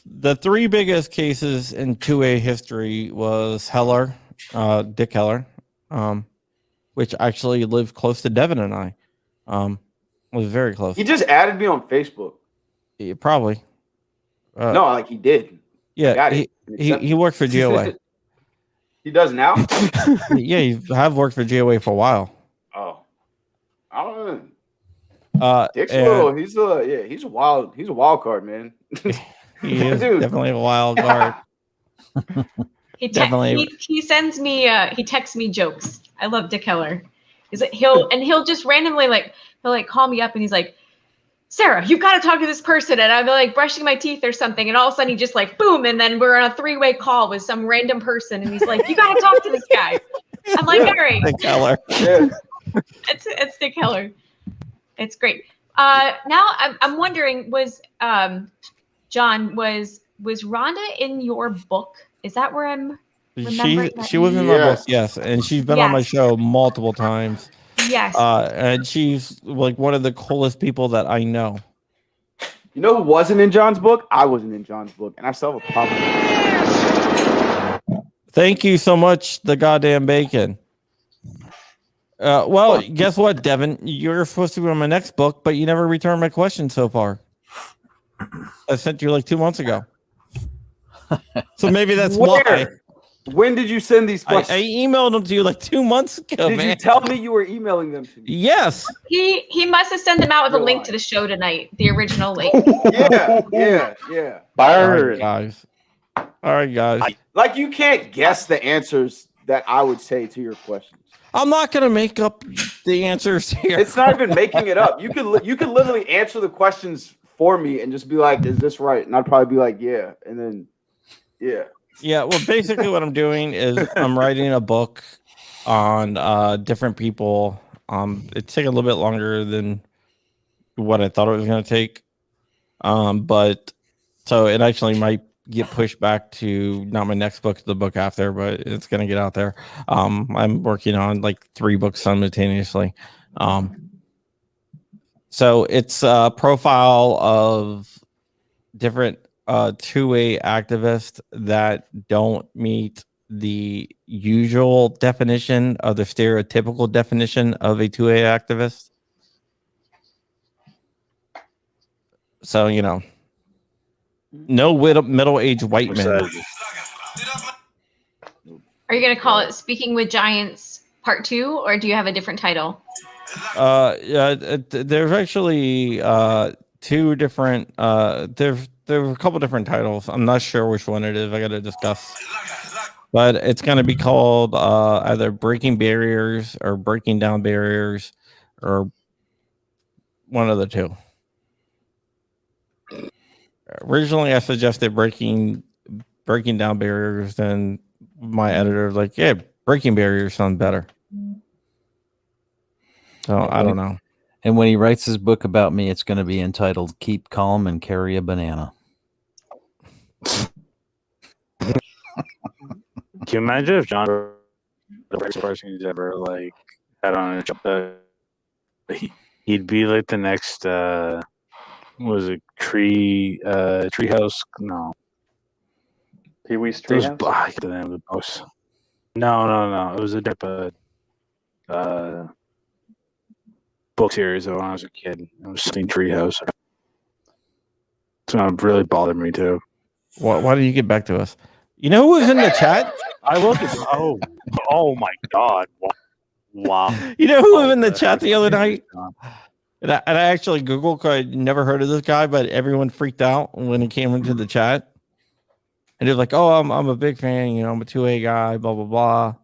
the three biggest cases in 2A history was Heller, Dick Heller, which actually lived close to Devin and I. Was very close. He just added me on Facebook. Yeah, probably. No, like he did. Yeah, he worked for GOA. He does now? Yeah, he have worked for GOA for a while. Oh, I don't know. Dick's he's a wild card, man. He is definitely a wild card. He sends me he texts me jokes. I love Dick Heller. He'll just randomly he'll call me up and he's like, Sarah, you've got to talk to this person. And I'll be like brushing my teeth or something. And all of a sudden he just boom. And then we're on a 3-way call with some random person. And he's like, you got to talk to this guy. I'm like, all right. Dick Heller. Yeah. It's Dick Heller. It's great. Now I'm wondering, was John, was Rhonda in your book? Is that where I'm remembering? She was in my book, yes. And she's been on my show multiple times. Yes. And she's one of the coolest people that I know. You know who wasn't in John's book? I wasn't in John's book, and I still have a problem. Thank you so much, the goddamn bacon. Well, guess what, Devin? You're supposed to be on my next book, but you never returned my question so far. I sent you 2 months ago. So maybe that's why. When did you send these questions? I emailed them to you like 2 months ago, Did you tell me you were emailing them to me? Yes. He must have sent them out with a link to the show tonight, the original link. Yeah. All right, guys. Like you can't guess the answers that I would say to your questions. I'm not gonna make up the answers here. It's not even making it up. You could literally answer the questions for me and just be like, "Is this right?" And I'd probably be like, "Yeah," and then, yeah. Yeah. Well, basically, what I'm doing is I'm writing a book on different people. It's taking a little bit longer than what I thought it was gonna take. But so it actually might get pushed back to not my next book, the book after, but it's gonna get out there. I'm working on like 3 books simultaneously. So it's a profile of different two-way activists that don't meet the usual definition of the stereotypical definition of a two-way activist. So, no middle-aged white men. Are you going to call it Speaking with Giants Part 2, or do you have a different title? There's actually 2 different. There's a couple different titles. I'm not sure which one it is. I got to discuss. But it's going to be called either Breaking Barriers or Breaking Down Barriers, or one of the 2. Originally, I suggested breaking down barriers, and my editor was like, "Yeah, breaking barriers sound better." So I don't know. And when he writes his book about me, it's going to be entitled "Keep Calm and Carry a Banana." Can you imagine if John, the first person he's ever had on a jump, he'd be like the next. Was it Treehouse? No. Pee-wee's Treehouse? No. It was a different book series when I was a kid. It was something Treehouse. So it really bothered me too. Why did you get back to us? You know who was in the chat? I look at oh my god! Wow. You know who was in the chat the other night? And I actually Googled, because I'd never heard of this guy, but everyone freaked out when he came into the chat. And they're like, "Oh, I'm a big fan. I'm a 2A guy. Blah blah blah."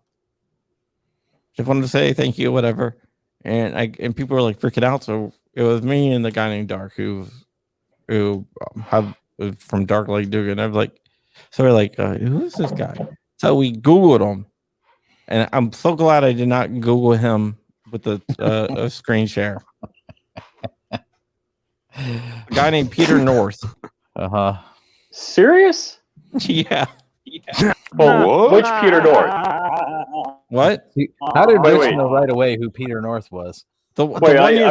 Just wanted to say thank you, whatever. And people were like freaking out. So it was me and the guy named Dark who from Dark Lake Dugan. I was like, so we're like, who is this guy? So we Googled him, and I'm so glad I did not Google him with a screen share. A guy named Peter North. Serious? Yeah. Well, which Peter North? What? How did Rich know right away who Peter North was? I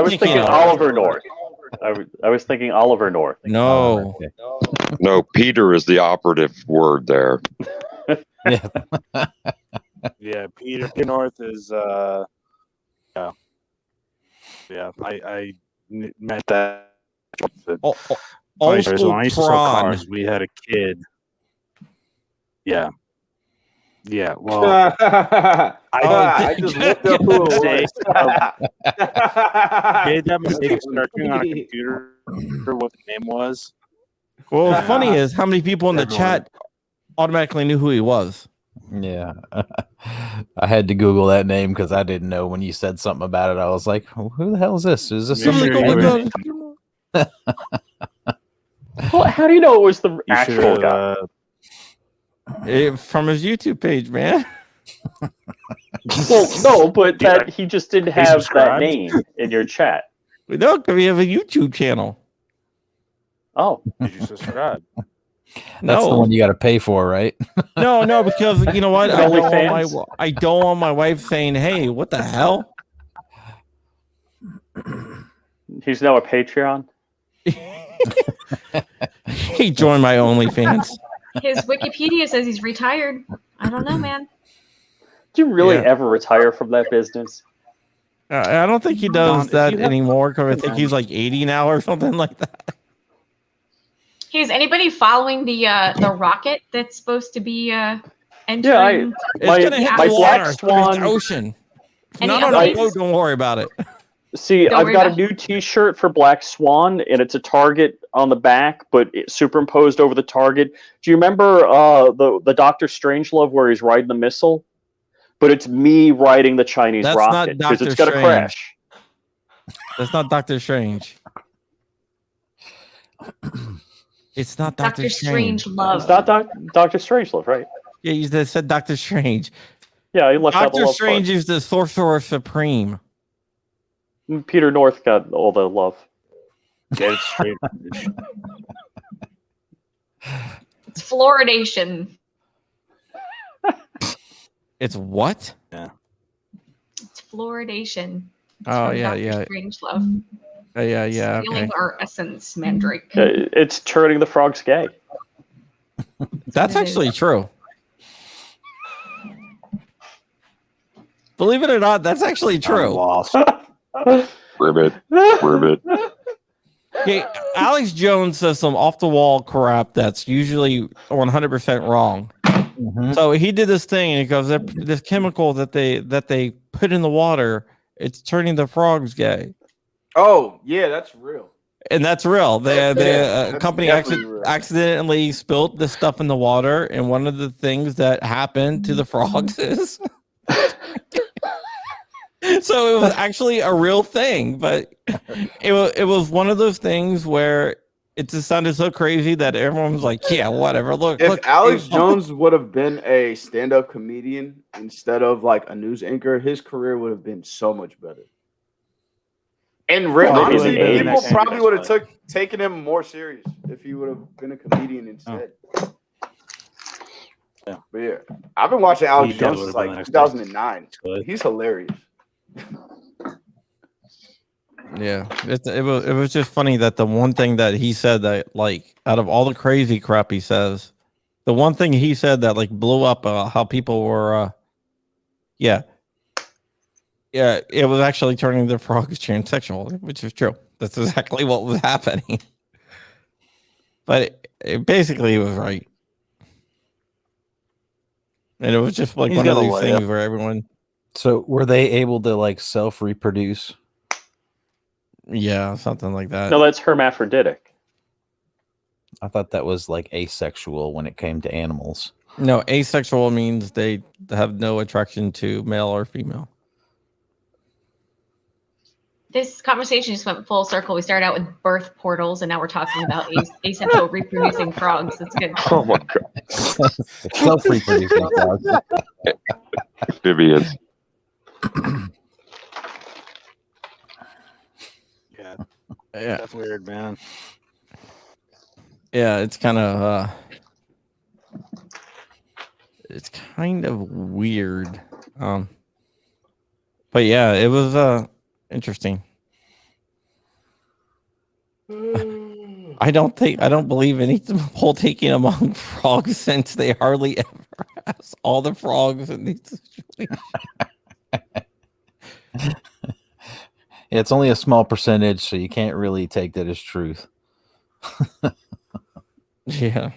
was thinking Oliver North. I was thinking Oliver North. No. No, Peter is the operative word there. Yeah, Peter North is I met that. Old school when I used to sell cars, we had a kid. Yeah. Well, I just looked up who it was. Made that mistake of searching on a computer for what the name was. Well, what's funny is how many people in the chat automatically knew who he was. Yeah. I had to Google that name because I didn't know when you said something about it. I was like, who the hell is this? Is this somebody? Well, how do you know it was the actual guy? From his YouTube page, man. Well, no, but that he just didn't have that name in your chat. No, because we have a YouTube channel. Oh, did you subscribe? That's the one you got to pay for, right? No, because you know what? I don't want my wife saying, "Hey, what the hell?" He's now a Patreon. He joined my OnlyFans. His Wikipedia says he's retired. I don't know, man. Do you really ever retire from that business? I don't think he does that anymore, because I think he's like 80 now or something like that. Hey, is anybody following the rocket that's supposed to be entering. It's gonna hit the black water. swan. It's the ocean. Any Not on a updates? boat. Don't worry about it. See, Don't I've worry got a about new T-shirt for Black Swan, and it's a target on the back, but it's superimposed over the target. Do you remember the Doctor Strangelove where he's riding the missile? But it's me riding the Chinese That's rocket not because Doctor it's going to Strange. crash. That's not Doctor Strange. It's not Doctor Strange. Strangelove. It's not Doctor Strangelove, right? Yeah, you just said Doctor Strange. Yeah, he left out the Doctor love Strange is the Sorcerer Supreme. part. Peter North got all the love. Yeah, it's straight. It's fluoridation. It's what? It's fluoridation. Oh yeah, yeah, Strangelove. yeah. Stealing Okay. our essence, Mandrake. It's turning the frogs gay. That's actually true. Believe it or not, that's actually true. Lost. Ribbit. Okay, Alex Jones says some off the wall crap that's usually 100% wrong. Mhm. So he did this thing, and he goes, "This chemical that they put in the water, it's turning the frogs gay." Oh yeah, that's real. And that's real. The that's company definitely real. accidentally spilt this stuff in the water, and one of the things that happened to the frogs is so it was actually a real thing, but it was one of those things where it just sounded so crazy that everyone was like, "Yeah, whatever." Look, If Alex Jones would have been a stand-up comedian instead of like a news anchor, his career would have been so much better. And honestly, people probably would have taken him more serious if he would have been a comedian instead. Yeah. But yeah, I've been watching Alex He Jones definitely since would've been like the next 2009. Good. He's hilarious. yeah, it was just funny that the one thing that he said that, like, out of all the crazy crap he says, the one thing he said that like blew up how people were, yeah, it was actually turning the frogs transsexual, which is true. That's exactly what was happening. But basically, he was right. And it was just like He's one of got a these layup. things where everyone, So were they able to like self-reproduce? yeah, something like that. No, that's hermaphroditic. I thought that was like asexual when it came to animals. No, asexual means they have no attraction to male or female. This conversation just went full circle. We started out with birth portals, and now we're talking about asexual reproducing frogs. That's good. Oh my god. Self-reproducing frogs. Amphibians. Yeah, Yeah, that's weird, man. yeah, it's kind of weird. But yeah, it was interesting. I don't believe any whole taking among frogs since they hardly ever ask all the frogs in these situations. Yeah, it's only a small percentage, so you can't really take that as truth. Yeah.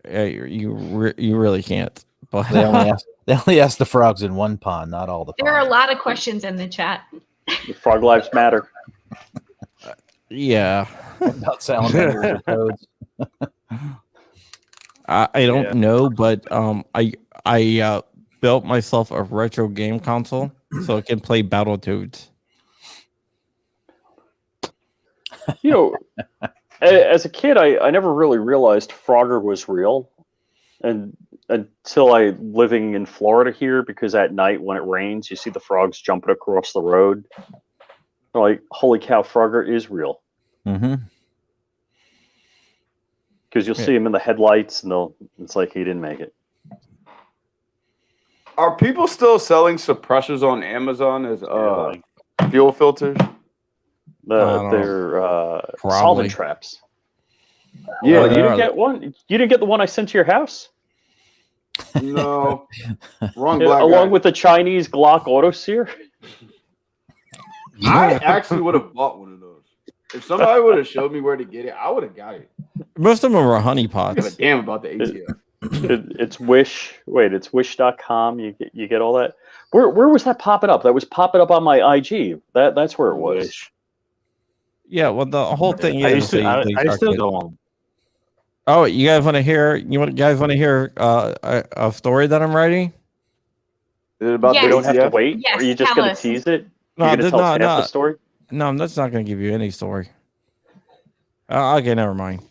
Yeah, you really can't. But They only ask the frogs in one pond, not all the ponds. There are a lot of questions in the chat. Frog lives matter. yeah. What about salamanders or toads? I don't know, but I built myself a retro game console so it can play Battletoads. You know, as a kid, I never really realized Frogger was real, and until I living in Florida here, because at night when it rains, you see the frogs jumping across the road. I'm like, holy cow, Frogger is real. Mm-hmm. Because you'll see him in the headlights, and it's like he didn't make it. Are people still selling suppressors on Amazon as fuel filters? They're solvent traps. Yeah, you didn't get one. You didn't get the one I sent to your house. No, wrong black along guy. with the Chinese Glock auto sear. I actually would have bought one of those. If somebody would have showed me where to get it, I would have got it. Most of them are I don't give a honeypots. damn about the ATF. It's Wish. Wait, it's Wish.com. You get all that. Where was that popping up? That was popping up on my IG. That's where it was. Wish. Yeah, well, the whole thing I is used to. I still go on. Oh, you guys want to hear? Guys want to hear a story that I'm writing? Is it about Yes. We don't have to ETF? wait. Yes, Are you just tell going to us. tease it? No, You're going to tell Steph the story? No, I'm just not going to give you any story. Okay, never mind.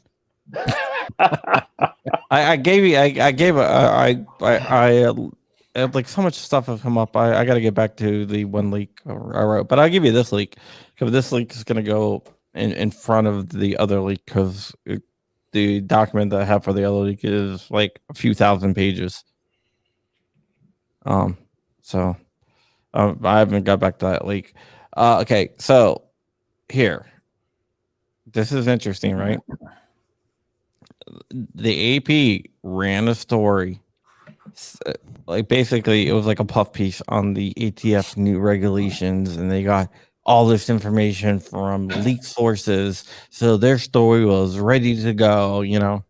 I gave you. I gave like so much stuff have come up. I got to get back to the one leak I wrote, but I'll give you this leak because this leak is going to go in front of the other leak because the document that I have for the other leak is like a few thousand pages. So I haven't got back to that leak. Okay, so here, this is interesting, right? The AP ran a story, like basically it was like a puff piece on the ATF new regulations, and they got all this information from leaked sources, so their story was ready to go, and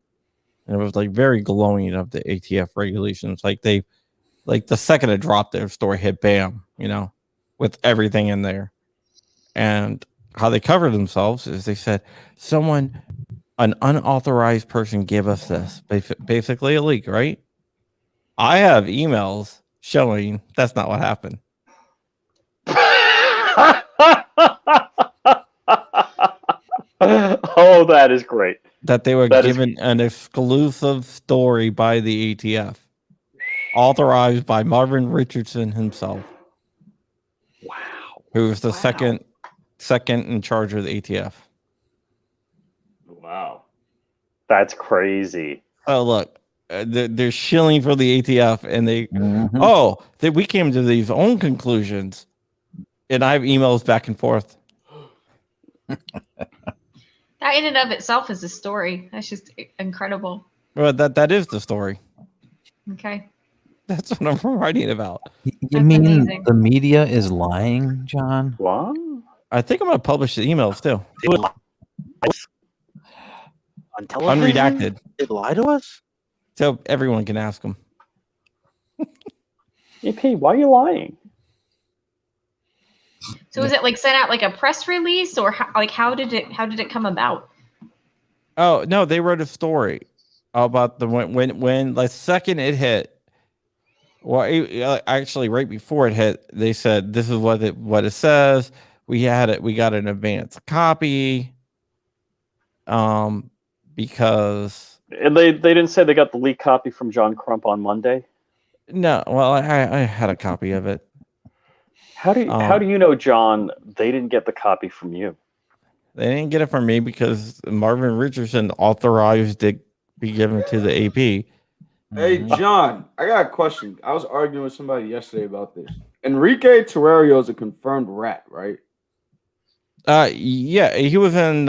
it was like very glowing of the ATF regulations. Like the second it dropped, their story hit bam, with everything in there. And how they covered themselves is they said an unauthorized person gave us this, basically a leak, right? I have emails showing that's not what happened. Oh, that is great. That they were given an exclusive story by the ATF, authorized by Marvin Richardson himself. Wow. Who was the second in charge of the ATF. Wow. That's crazy. Oh, look, they're shilling for the ATF, and we came to these own conclusions, and I have emails back and forth. That in and of itself is a story. That's just incredible. Well, that is the story. Okay. That's what I'm writing about. You mean amazing. The media is lying, John? What? I think I'm going to publish the emails too. On television? Unredacted. They lie to us? So everyone can ask them. AP, why are you lying? So was it like sent out like a press release, or how did it come about? Oh no, they wrote a story about when the second it hit. Well, actually, right before it hit, they said this is what it says. We got an advance copy. Because and they didn't say they got the leaked copy from John Crump on Monday. No, well, I had a copy of it. How do you know, John? They didn't get the copy from you. They didn't get it from me because Marvin Richardson authorized it be given to the AP. Hey, John, I got a question. I was arguing with somebody yesterday about this. Enrique Terrario is a confirmed rat, right? Yeah, he was in.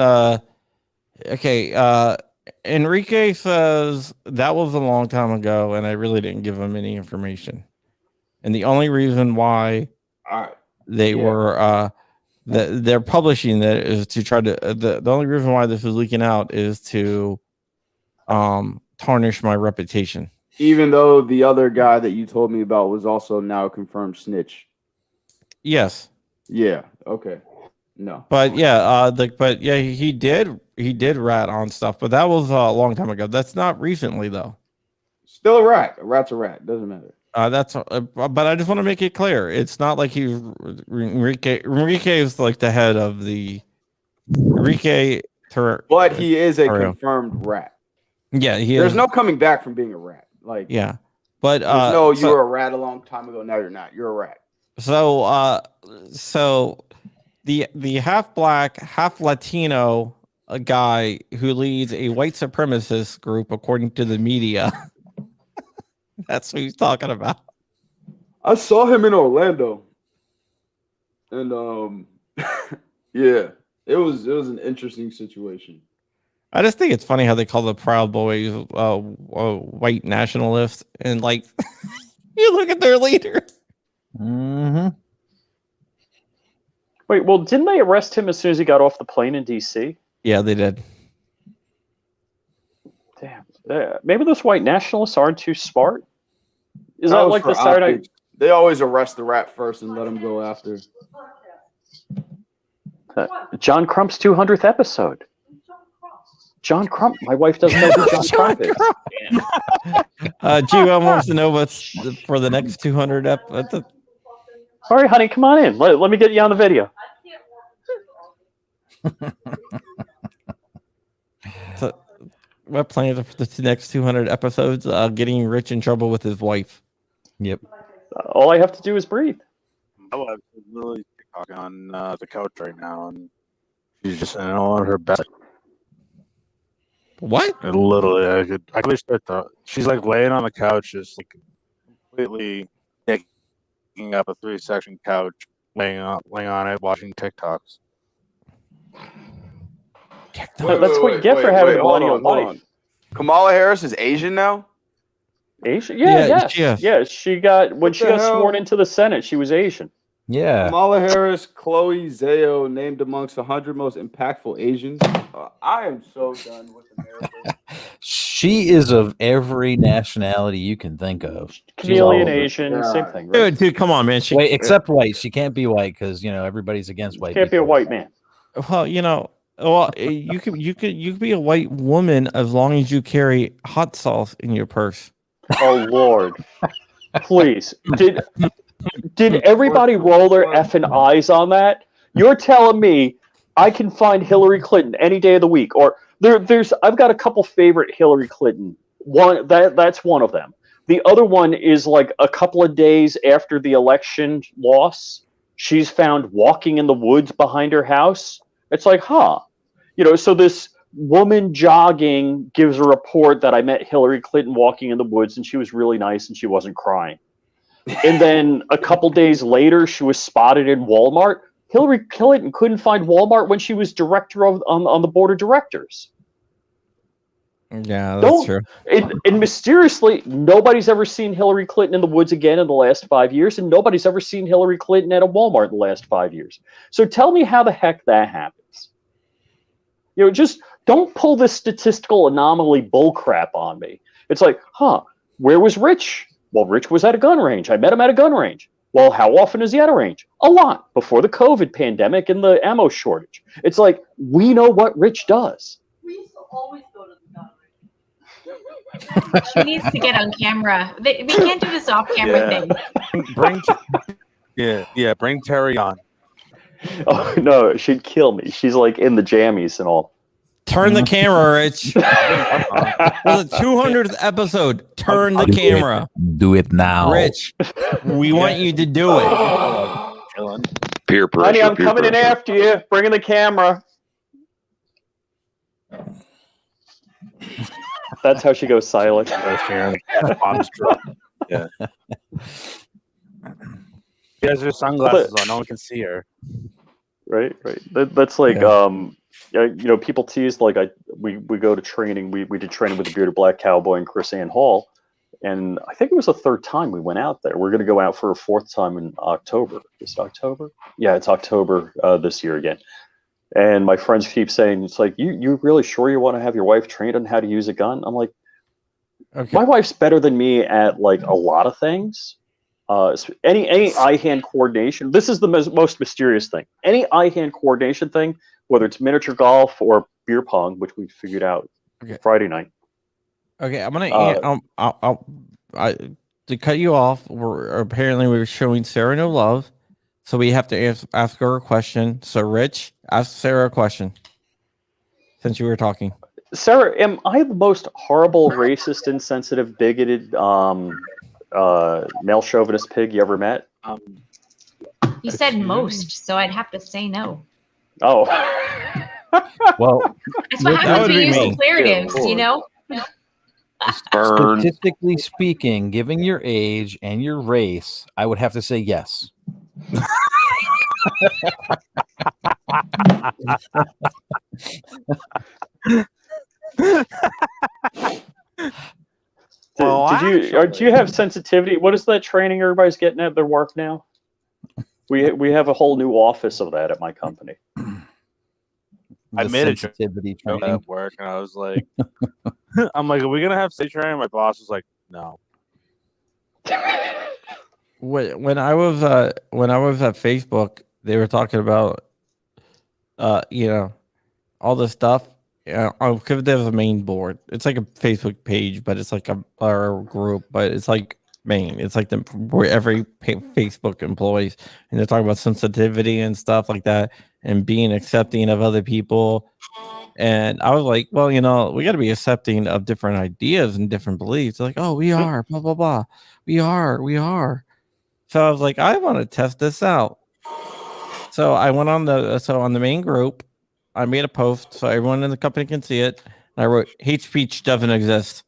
Enrique says that was a long time ago, and I really didn't give him any information. And the only reason why they're publishing that is to try to the only reason why this is leaking out is to tarnish my reputation. Even though the other guy that you told me about was also now a confirmed snitch. Yes. Yeah. Okay. No. But he did rat on stuff, but that was a long time ago. That's not recently though. Still a rat. A rat's a rat. Doesn't matter. But I just want to make it clear. It's not like Enrique is like the head of the Enrique. But he is a confirmed rat. Yeah, there's no coming back from being a rat. Like yeah, but you were a rat a long time ago. Now you're not. You're a rat. So the half black, half Latino guy who leads a white supremacist group, according to the media. That's what he's talking about. I saw him in Orlando, and yeah, it was an interesting situation. I just think it's funny how they call the Proud Boys white nationalists, and like you look at their leader. Mm-hmm. Wait, well, didn't they arrest him as soon as he got off the plane in DC? Yeah, they did. Damn. Maybe those white nationalists aren't too smart. Is That that was like for the Saturday? optics. They always arrest the rat first and let him go after. John Crump's 200th episode. John Crump. My wife doesn't know who John Crump is. G1 wants to know what's for the next 200 episodes. All right, honey, come on in. Let me get you on the video. So, what plans for the next 200 episodes? Getting Rich in trouble with his wife. Yep. All I have to do is breathe. My wife is literally talking on the couch right now, and she's just on her best. What? And literally, I could start she's like laying on the couch, just like completely taking up a 3-section couch, laying on it, watching TikToks. That's what you get for having a millennial wife. Kamala Harris is Asian now? Asian? Yeah. She got when she got hell? sworn into the Senate, she was Asian. Yeah. Kamala Harris, Chloe Zhao named amongst 100 most impactful Asians. I am so done with America. She is of every nationality you can think of. Chameleon Asian, same thing. Right? Dude, come on, man. Wait, except white. She can't be white because everybody's against white. Can't be a white man. Well, you could be a white woman as long as you carry hot sauce in your purse. Oh Lord, please! Did everybody roll their effing eyes on that? You're telling me I can find Hillary Clinton any day of the week, or I've got a couple favorite Hillary Clinton. That's one of them. The other one is like a couple of days after the election loss, she's found walking in the woods behind her house. It's like, so this woman jogging gives a report that I met Hillary Clinton walking in the woods and she was really nice and she wasn't crying. And then a couple days later, she was spotted in Walmart. Hillary Clinton couldn't find Walmart when she was director on the board of directors. Yeah, that's true. And mysteriously, nobody's ever seen Hillary Clinton in the woods again in the last 5 years, and nobody's ever seen Hillary Clinton at a Walmart in the last 5 years. So tell me how the heck that happens. Just don't pull this statistical anomaly bullcrap on me. It's like, where was Rich? Well, Rich was at a gun range. I met him at a gun range. Well, how often is he at a range? A lot. Before the COVID pandemic and the ammo shortage. It's like, we know what Rich does. We used to always go to the gun range. She needs to get on camera. We can't do this off-camera thing. Bring Terry on. Oh, no, she'd kill me. She's like in the jammies and all. Turn the camera, Rich. For the 200th episode, turn the camera. Do it now. Rich, we want you to do it. Peer pressure. Honey, I'm coming in after you. Bringing the camera. That's how she goes silent. Yeah. She has her sunglasses on. No one can see her. Right. That's like people tease like we go to training. We did training with the Bearded Black Cowboy and Chris Ann Hall, and I think it was the third time we went out there. We're going to go out for a fourth time in October. Is it October? Yeah, it's October this year again. And my friends keep saying, it's like, you really sure you want to have your wife trained on how to use a gun? I'm like, okay. My wife's better than me at like a lot of things. Any eye-hand coordination. This is the most mysterious thing. Any eye-hand coordination thing, whether it's miniature golf or beer pong, which we figured out Friday night. Okay, I'm gonna. To cut you off. Apparently we were showing Sarah no love, so we have to ask her a question. So, Rich, ask Sarah a question. Since you were talking, Sarah, am I the most horrible, racist, insensitive, bigoted, male chauvinist pig you ever met? You said most, so I'd have to say no. Oh. Well, that's what happens when you use declaratives, you know? Statistically speaking, given your age and your race, I would have to say yes. Do you have sensitivity? What is that training everybody's getting at their work now? We have a whole new office of that at my company. I made a sensitivity training at work, and I was like, I'm like, are we gonna have stage training? My boss was like, no. When I was at Facebook, they were talking about all this stuff. Yeah, because there's a main board. It's like a Facebook page, but it's like a group, but it's like main. It's like where every Facebook employees, and they're talking about sensitivity and stuff like that, and being accepting of other people. And I was like, well, we got to be accepting of different ideas and different beliefs. Like, oh, we are, blah, blah, blah. We are. So I was like, I want to test this out. So I went on the main group, I made a post so everyone in the company can see it. And I wrote, hate speech doesn't exist.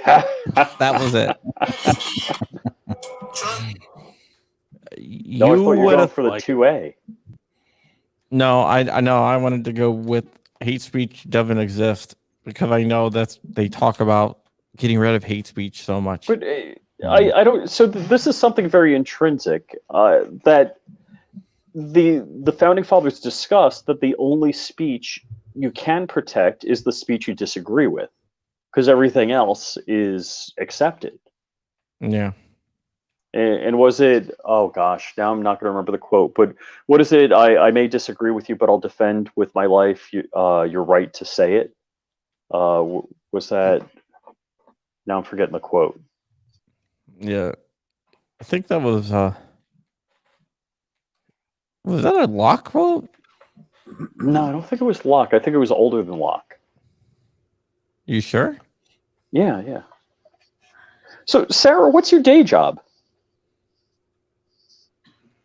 That was it. No, I thought you were going for the 2A. No, I know. I wanted to go with hate speech doesn't exist because I know they talk about getting rid of hate speech so much. But I don't. So this is something very intrinsic that the founding fathers discussed, that the only speech you can protect is the speech you disagree with, because everything else is accepted. Yeah. And was it, oh gosh, now I'm not going to remember the quote, but what is it? I may disagree with you, but I'll defend with my life your right to say it. Was that, now I'm forgetting the quote. Yeah. I think that was that a Locke quote? No, I don't think it was Locke. I think it was older than Locke. You sure? Yeah. So, Sarah, what's your day job?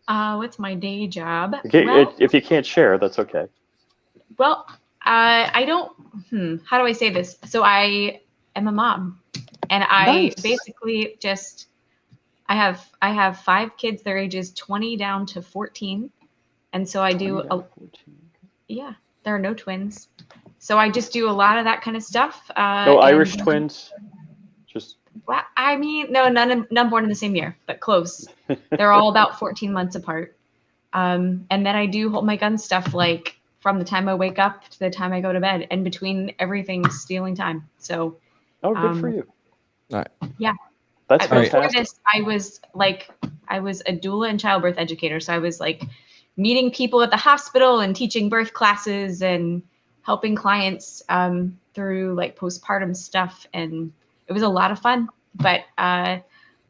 What's my day job? Okay, if you can't share, that's okay. Well, I don't. How do I say this? So I am a mom, and I basically just I have 5 kids. Their ages 20 down to 14, and so I do yeah. There are no twins, so I just do a lot of that kind of stuff. No Irish twins. Just. Well, I mean, no, none born in the same year, but close. They're all about 14 months apart. And then I do hold my gun stuff, like from the time I wake up to the time I go to bed, and between everything stealing time. So, good for you. All right. Yeah, that's fantastic. Before fantastic. this, I was a doula and childbirth educator, so I was like meeting people at the hospital and teaching birth classes and helping clients through like postpartum stuff, and it was a lot of fun. But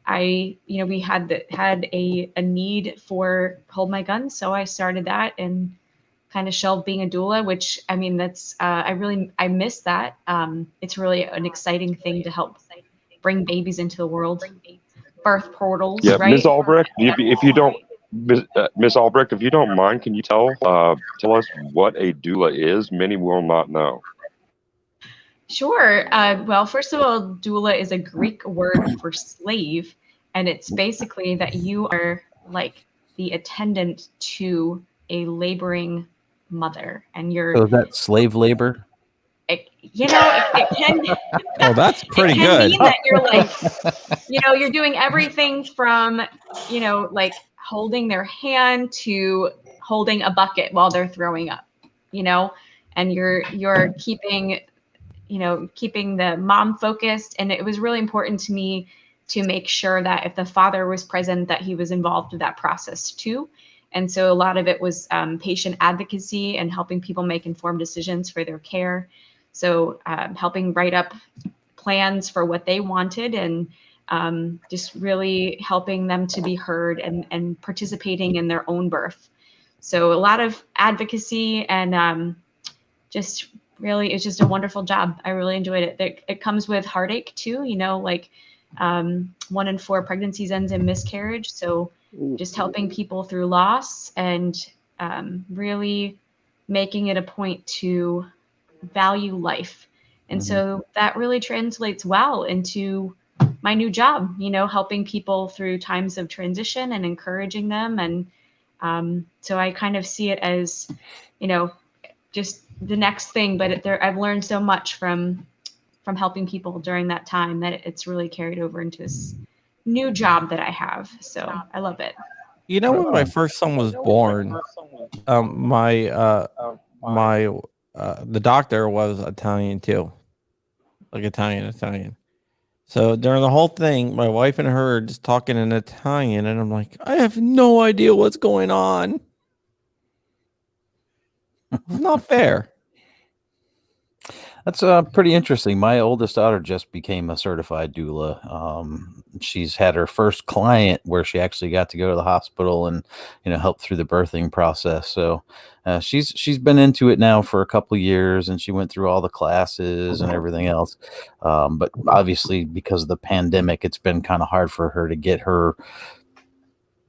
we had a need for hold my gun, so I started that and kind of shelved being a doula, which I mean that's I miss that. It's really an exciting thing to help bring babies into the world, birth portals. Yeah, right? Ms. Albrecht, if you don't, Ms. Albrecht, if you don't mind, can you tell us what a doula is? Many will not know. Sure. Well, first of all, doula is a Greek word for slave, and it's basically that you are like the attendant to a laboring mother, and you're. So is that slave labor? It can. Oh, that's pretty it can good. mean that you're like, you're doing everything from, like holding their hand to holding a bucket while they're throwing up, and you're keeping the mom focused. And it was really important to me to make sure that if the father was present, that he was involved with that process too. And so a lot of it was patient advocacy and helping people make informed decisions for their care. So helping write up plans for what they wanted, and just really helping them to be heard and participating in their own birth. So a lot of advocacy, and just really, it's just a wonderful job. I really enjoyed it. It comes with heartache too, like 1 in 4 pregnancies ends in miscarriage. So just helping people through loss, and really making it a point to value life. And so that really translates well into my new job, helping people through times of transition and encouraging them. And so I kind of see it as, just the next thing, but I've learned so much from helping people during that time that it's really carried over into this new job that I have. So I love it. When my first son was born, my the doctor was Italian too, like Italian. So during the whole thing, my wife and her are just talking in Italian, and I'm like, I have no idea what's going on. It's not fair. That's pretty interesting. My oldest daughter just became a certified doula. She's had her first client where she actually got to go to the hospital and help through the birthing process. So she's been into it now for a couple of years, and she went through all the classes and everything else. But obviously, because of the pandemic, it's been kind of hard for her to get her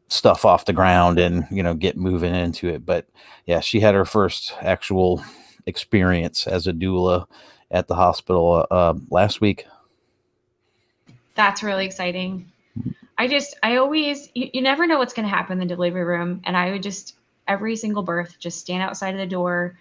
stuff off the ground and get moving into it. But yeah, she had her first actual experience as a doula at the hospital last week. That's really exciting. I always, you never know what's going to happen in the delivery room. And I would just, every single birth, just stand outside of the door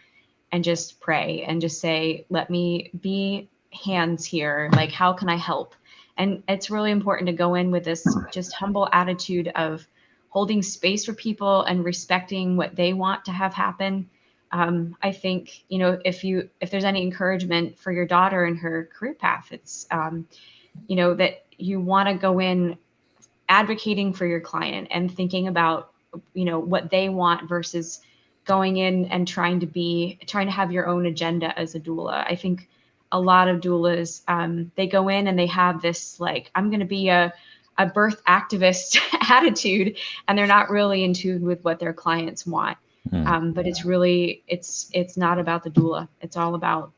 and just pray and just say, let me be hands here. Like, how can I help? And it's really important to go in with this just humble attitude of holding space for people and respecting what they want to have happen. I think, if there's any encouragement for your daughter in her career path, it's, that you want to go in advocating for your client and thinking about, what they want versus going in and trying to have your own agenda as a doula. I think a lot of doulas, they go in and they have this, like, I'm going to be a birth activist attitude, and they're not really in tune with what their clients want. But it's really, it's not about the doula. It's all about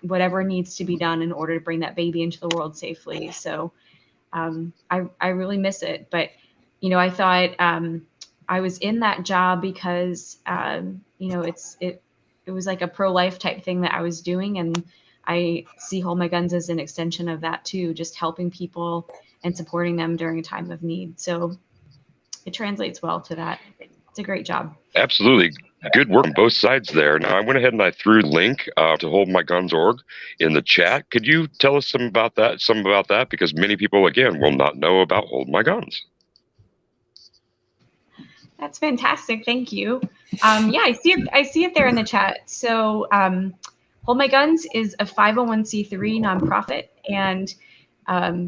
whatever needs to be done in order to bring that baby into the world safely. So I really miss it. But, I thought I was in that job because, it was like a pro-life type thing that I was doing. And I see Hold My Guns as an extension of that too, just helping people and supporting them during a time of need. So it translates well to that. It's a great job. Absolutely. Good work on both sides there. Now, I went ahead and I threw a link to holdmyguns.org in the chat. Could you tell us some about that? Because many people, again, will not know about Hold My Guns. That's fantastic. Thank you. Yeah, I see it there in the chat. So Hold My Guns is a 501c3 nonprofit. And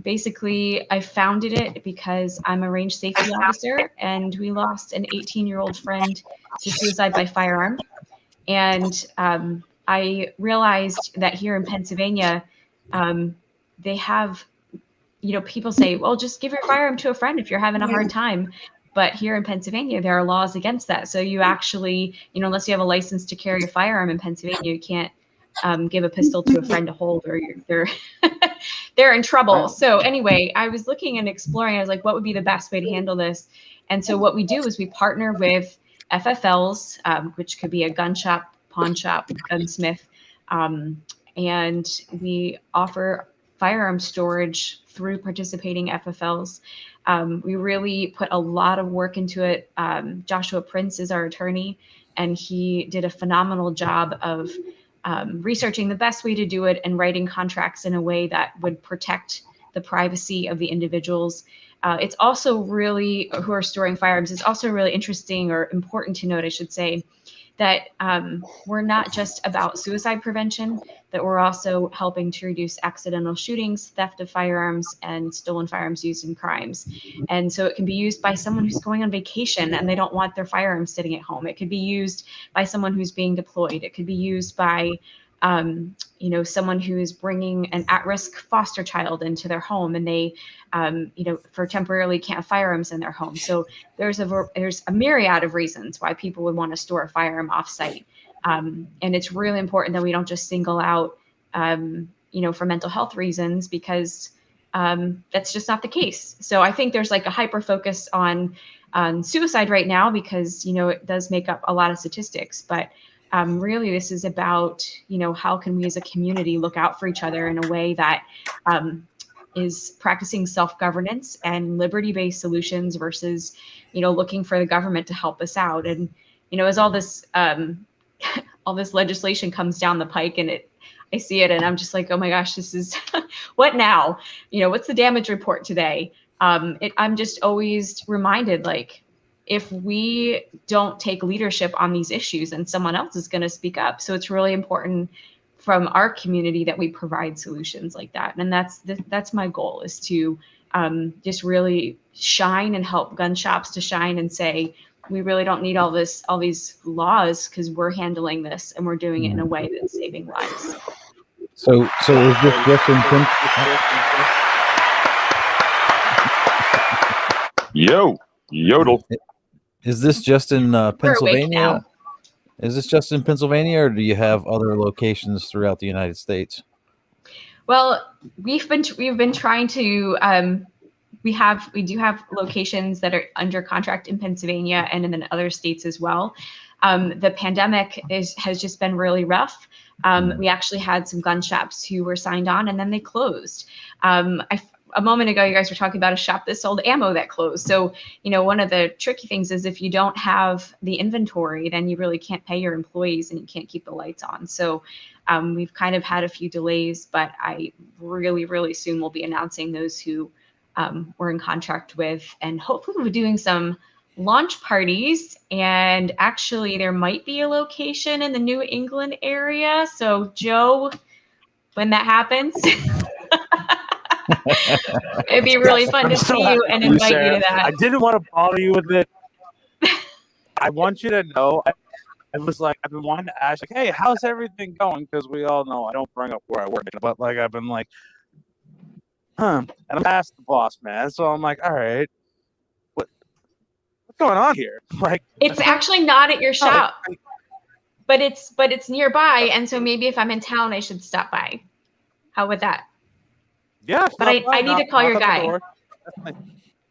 basically, I founded it because I'm a range safety officer, and we lost an 18-year-old friend to suicide by firearm. And I realized that here in Pennsylvania, they have, people say, well, just give your firearm to a friend if you're having a hard time. But here in Pennsylvania, there are laws against that. So you actually, unless you have a license to carry a firearm in Pennsylvania, you can't give a pistol to a friend to hold, or they're in trouble. So anyway, I was looking and exploring. I was like, what would be the best way to handle this? And so what we do is we partner with FFLs, which could be a gun shop, pawn shop, gunsmith, and we offer firearm storage through participating FFLs. We really put a lot of work into it. Joshua Prince is our attorney, and he did a phenomenal job of researching the best way to do it and writing contracts in a way that would protect the privacy of the individuals. It's also really, who are storing firearms, it's also really interesting, or important to note, I should say, that we're not just about suicide prevention, that we're also helping to reduce accidental shootings, theft of firearms, and stolen firearms used in crimes. And so it can be used by someone who's going on vacation and they don't want their firearms sitting at home. It could be used by someone who's being deployed. It could be used by someone who is bringing an at-risk foster child into their home, and they, for temporarily can't have firearms in their home. So there's a myriad of reasons why people would want to store a firearm off-site. And it's really important that we don't just single out, for mental health reasons, because that's just not the case. So I think there's like a hyper focus on suicide right now because, it does make up a lot of statistics, but really, this is about, how can we as a community look out for each other in a way that is practicing self-governance and liberty-based solutions versus, looking for the government to help us out. And, as all this legislation comes down the pike, and I see it, and I'm just like, oh my gosh, this is what now? What's the damage report today? I'm just always reminded, like, if we don't take leadership on these issues, then someone else is going to speak up. So it's really important from our community that we provide solutions like that. And that's my goal, is to just really shine and help gun shops to shine and say, we really don't need all these laws, because we're handling this and we're doing it in a way that's saving lives. So is this just in Yodel. Is this just in Pennsylvania? Is this just in Pennsylvania, or do you have other locations throughout the United States? Well, we've been trying to. We do have locations that are under contract in Pennsylvania and in other states as well. The pandemic has just been really rough. We actually had some gun shops who were signed on and then they closed. A moment ago, you guys were talking about a shop that sold ammo that closed. So, one of the tricky things is if you don't have the inventory, then you really can't pay your employees and you can't keep the lights on. So we've kind of had a few delays, but I really, really soon will be announcing those who we're in contract with, and hopefully we'll be doing some launch parties. And actually there might be a location in the New England area. So Joe, when that happens, it'd be really fun to see you and invite you to that. I didn't want to bother you with it. I want you to know, I was like, I've been wanting to ask, like, hey, how's everything going? Because we all know I don't bring up where I work, but like I've been like, and I'm past the boss man, so I'm like, all right, what's going on here? Like, it's actually not at your shop, but it's nearby, and so maybe if I'm in town, I should stop by. How would that? Yeah, but I need to call your guy.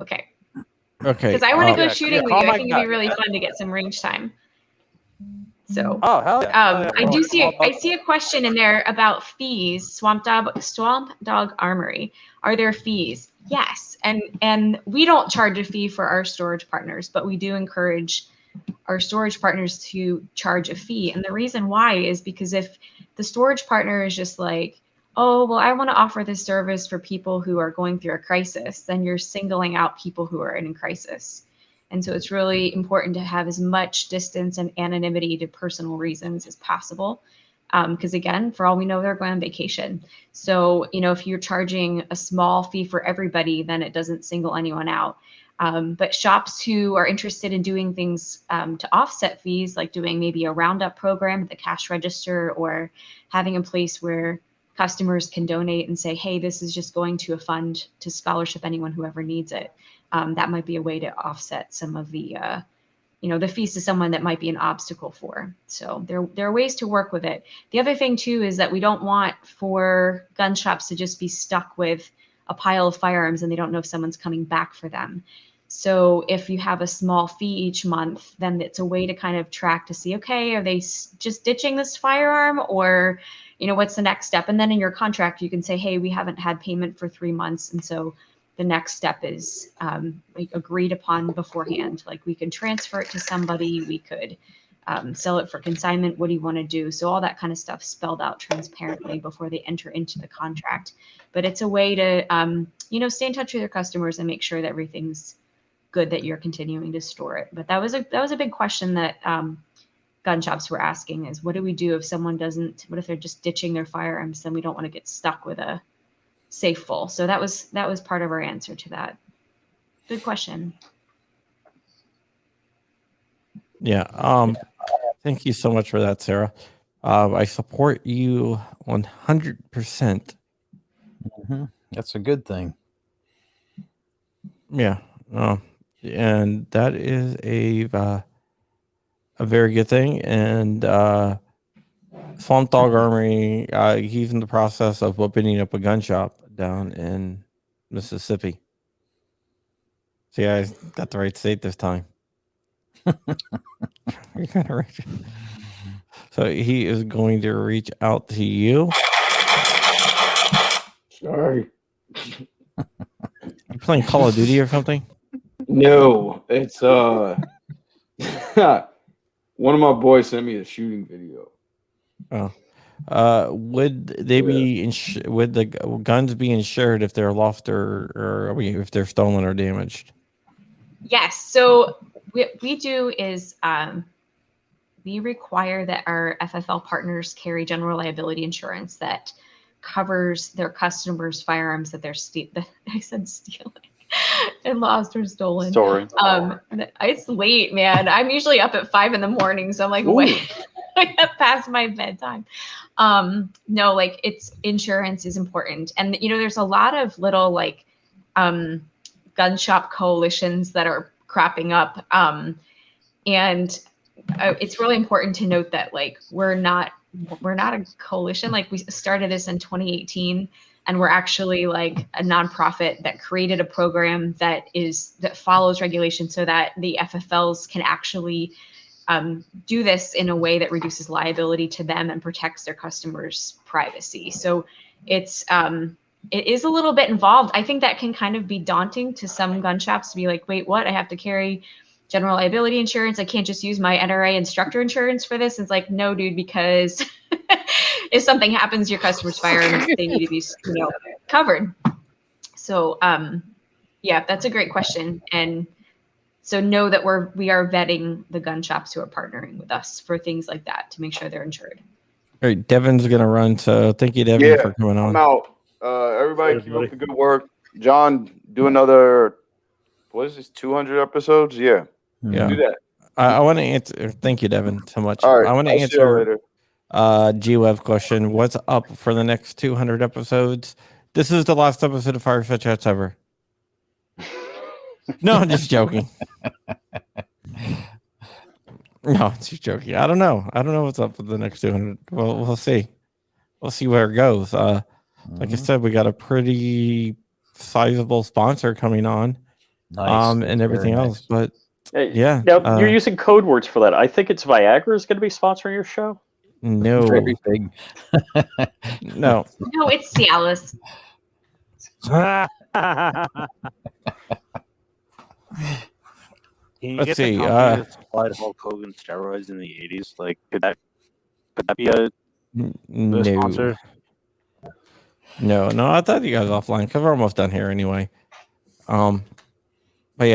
Okay. Because I want to go shooting with you. I think it'd be really fun to get some range time. So, hell yeah. I see a question in there about fees. Swamp Dog Armory. Are there fees? Yes, and we don't charge a fee for our storage partners, but we do encourage our storage partners to charge a fee. And the reason why is because if the storage partner is just like, oh, well, I want to offer this service for people who are going through a crisis, then you're singling out people who are in a crisis. And so it's really important to have as much distance and anonymity to personal reasons as possible. Because again, for all we know, they're going on vacation. So, if you're charging a small fee for everybody, then it doesn't single anyone out. But shops who are interested in doing things to offset fees, like doing maybe a roundup program at the cash register, or having a place where customers can donate and say, hey, this is just going to a fund to scholarship anyone who ever needs it. That might be a way to offset some of the, the fees to someone that might be an obstacle for. So there are ways to work with it. The other thing too is that we don't want for gun shops to just be stuck with a pile of firearms and they don't know if someone's coming back for them. So if you have a small fee each month, then it's a way to kind of track to see, okay, are they just ditching this firearm, or what's the next step? And then in your contract, you can say, hey, we haven't had payment for 3 months. And so the next step is agreed upon beforehand. Like we could transfer it to somebody, we could sell it for consignment. What do you want to do? So all that kind of stuff spelled out transparently before they enter into the contract. But it's a way to, stay in touch with your customers and make sure that everything's good, that you're continuing to store it. But that was a big question that gun shops were asking, is what do we do if someone doesn't, what if they're just ditching their firearms? Then we don't want to get stuck with a safe full. So that was part of our answer to that. Good question. Yeah. Thank you so much for that, Sarah. I support you 100%. Mm-hmm. That's a good thing. Yeah. And that is a very good thing. And Swamp Dog Armory, he's in the process of opening up a gun shop down in Mississippi. See, I got the right state this time. You're kind of right. So he is going to reach out to you. Sorry. You playing Call of Duty or something? No, it's one of my boys sent me a shooting video. Oh, would they be would the guns be insured if they're lost or if they're stolen or damaged? Yes. So we do is we require that our FFL partners carry general liability insurance that covers their customers' firearms that they're I said stealing and lost or stolen. Story. It's late, man. I'm usually up at 5 a.m, so I'm like, wait, I have past my bedtime. No, like it's insurance is important, and there's a lot of little like gun shop coalitions that are cropping up, and it's really important to note that like we're not a coalition. Like we started this in 2018, and we're actually like a nonprofit that created a program that follows regulation so that the FFLs can actually do this in a way that reduces liability to them and protects their customers' privacy. So it is a little bit involved. I think that can kind of be daunting to some gun shops to be like, wait, what? I have to carry general liability insurance. I can't just use my NRA instructor insurance for this. It's like, no, dude, because if something happens to your customer's firearms, they need to be, covered. So, yeah, that's a great question. And so know that we are vetting the gun shops who are partnering with us for things like that to make sure they're insured. All right, Devin's gonna run. So thank you, Devin, for coming on. I'm out. Everybody keep up the good work. John, do another. What is this? 200 episodes? Yeah. Yeah. Do that. I want to answer. Thank you, Devin, so much. All right. I want to answer G-Web question. What's up for the next 200 episodes? This is the last episode of Fireside Chats ever. No, I'm just joking. No, I'm just joking. I don't know. I don't know what's up with the next 200. Well, we'll see. We'll see where it goes. Like I said, we got a pretty sizable sponsor coming on. Nice. And everything else. But yeah. Now, you're using code words for that. I think it's Viagra is going to be sponsoring your show. No. Very big. No. No, it's Cialis. Let's see. Supplied Hulk Hogan steroids in the 80s. Like, could that be a sponsor? No. I thought you guys offline because we're almost done here anyway. But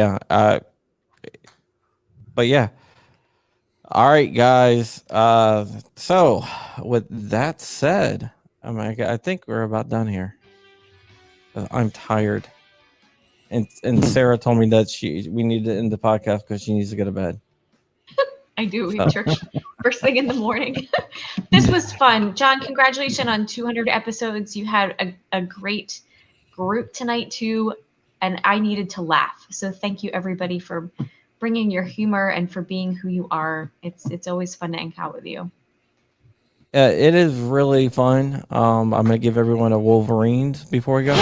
yeah. All right, guys. So with that said, I think we're about done here. I'm tired. And Sarah told me that we need to end the podcast because she needs to go to bed. I do. We have church first thing in the morning. This was fun. John, congratulations on 200 episodes. You had a great group tonight too, and I needed to laugh. So thank you everybody for bringing your humor and for being who you are. It's always fun to hang out with you. It is really fun. I'm going to give everyone a Wolverines before we go.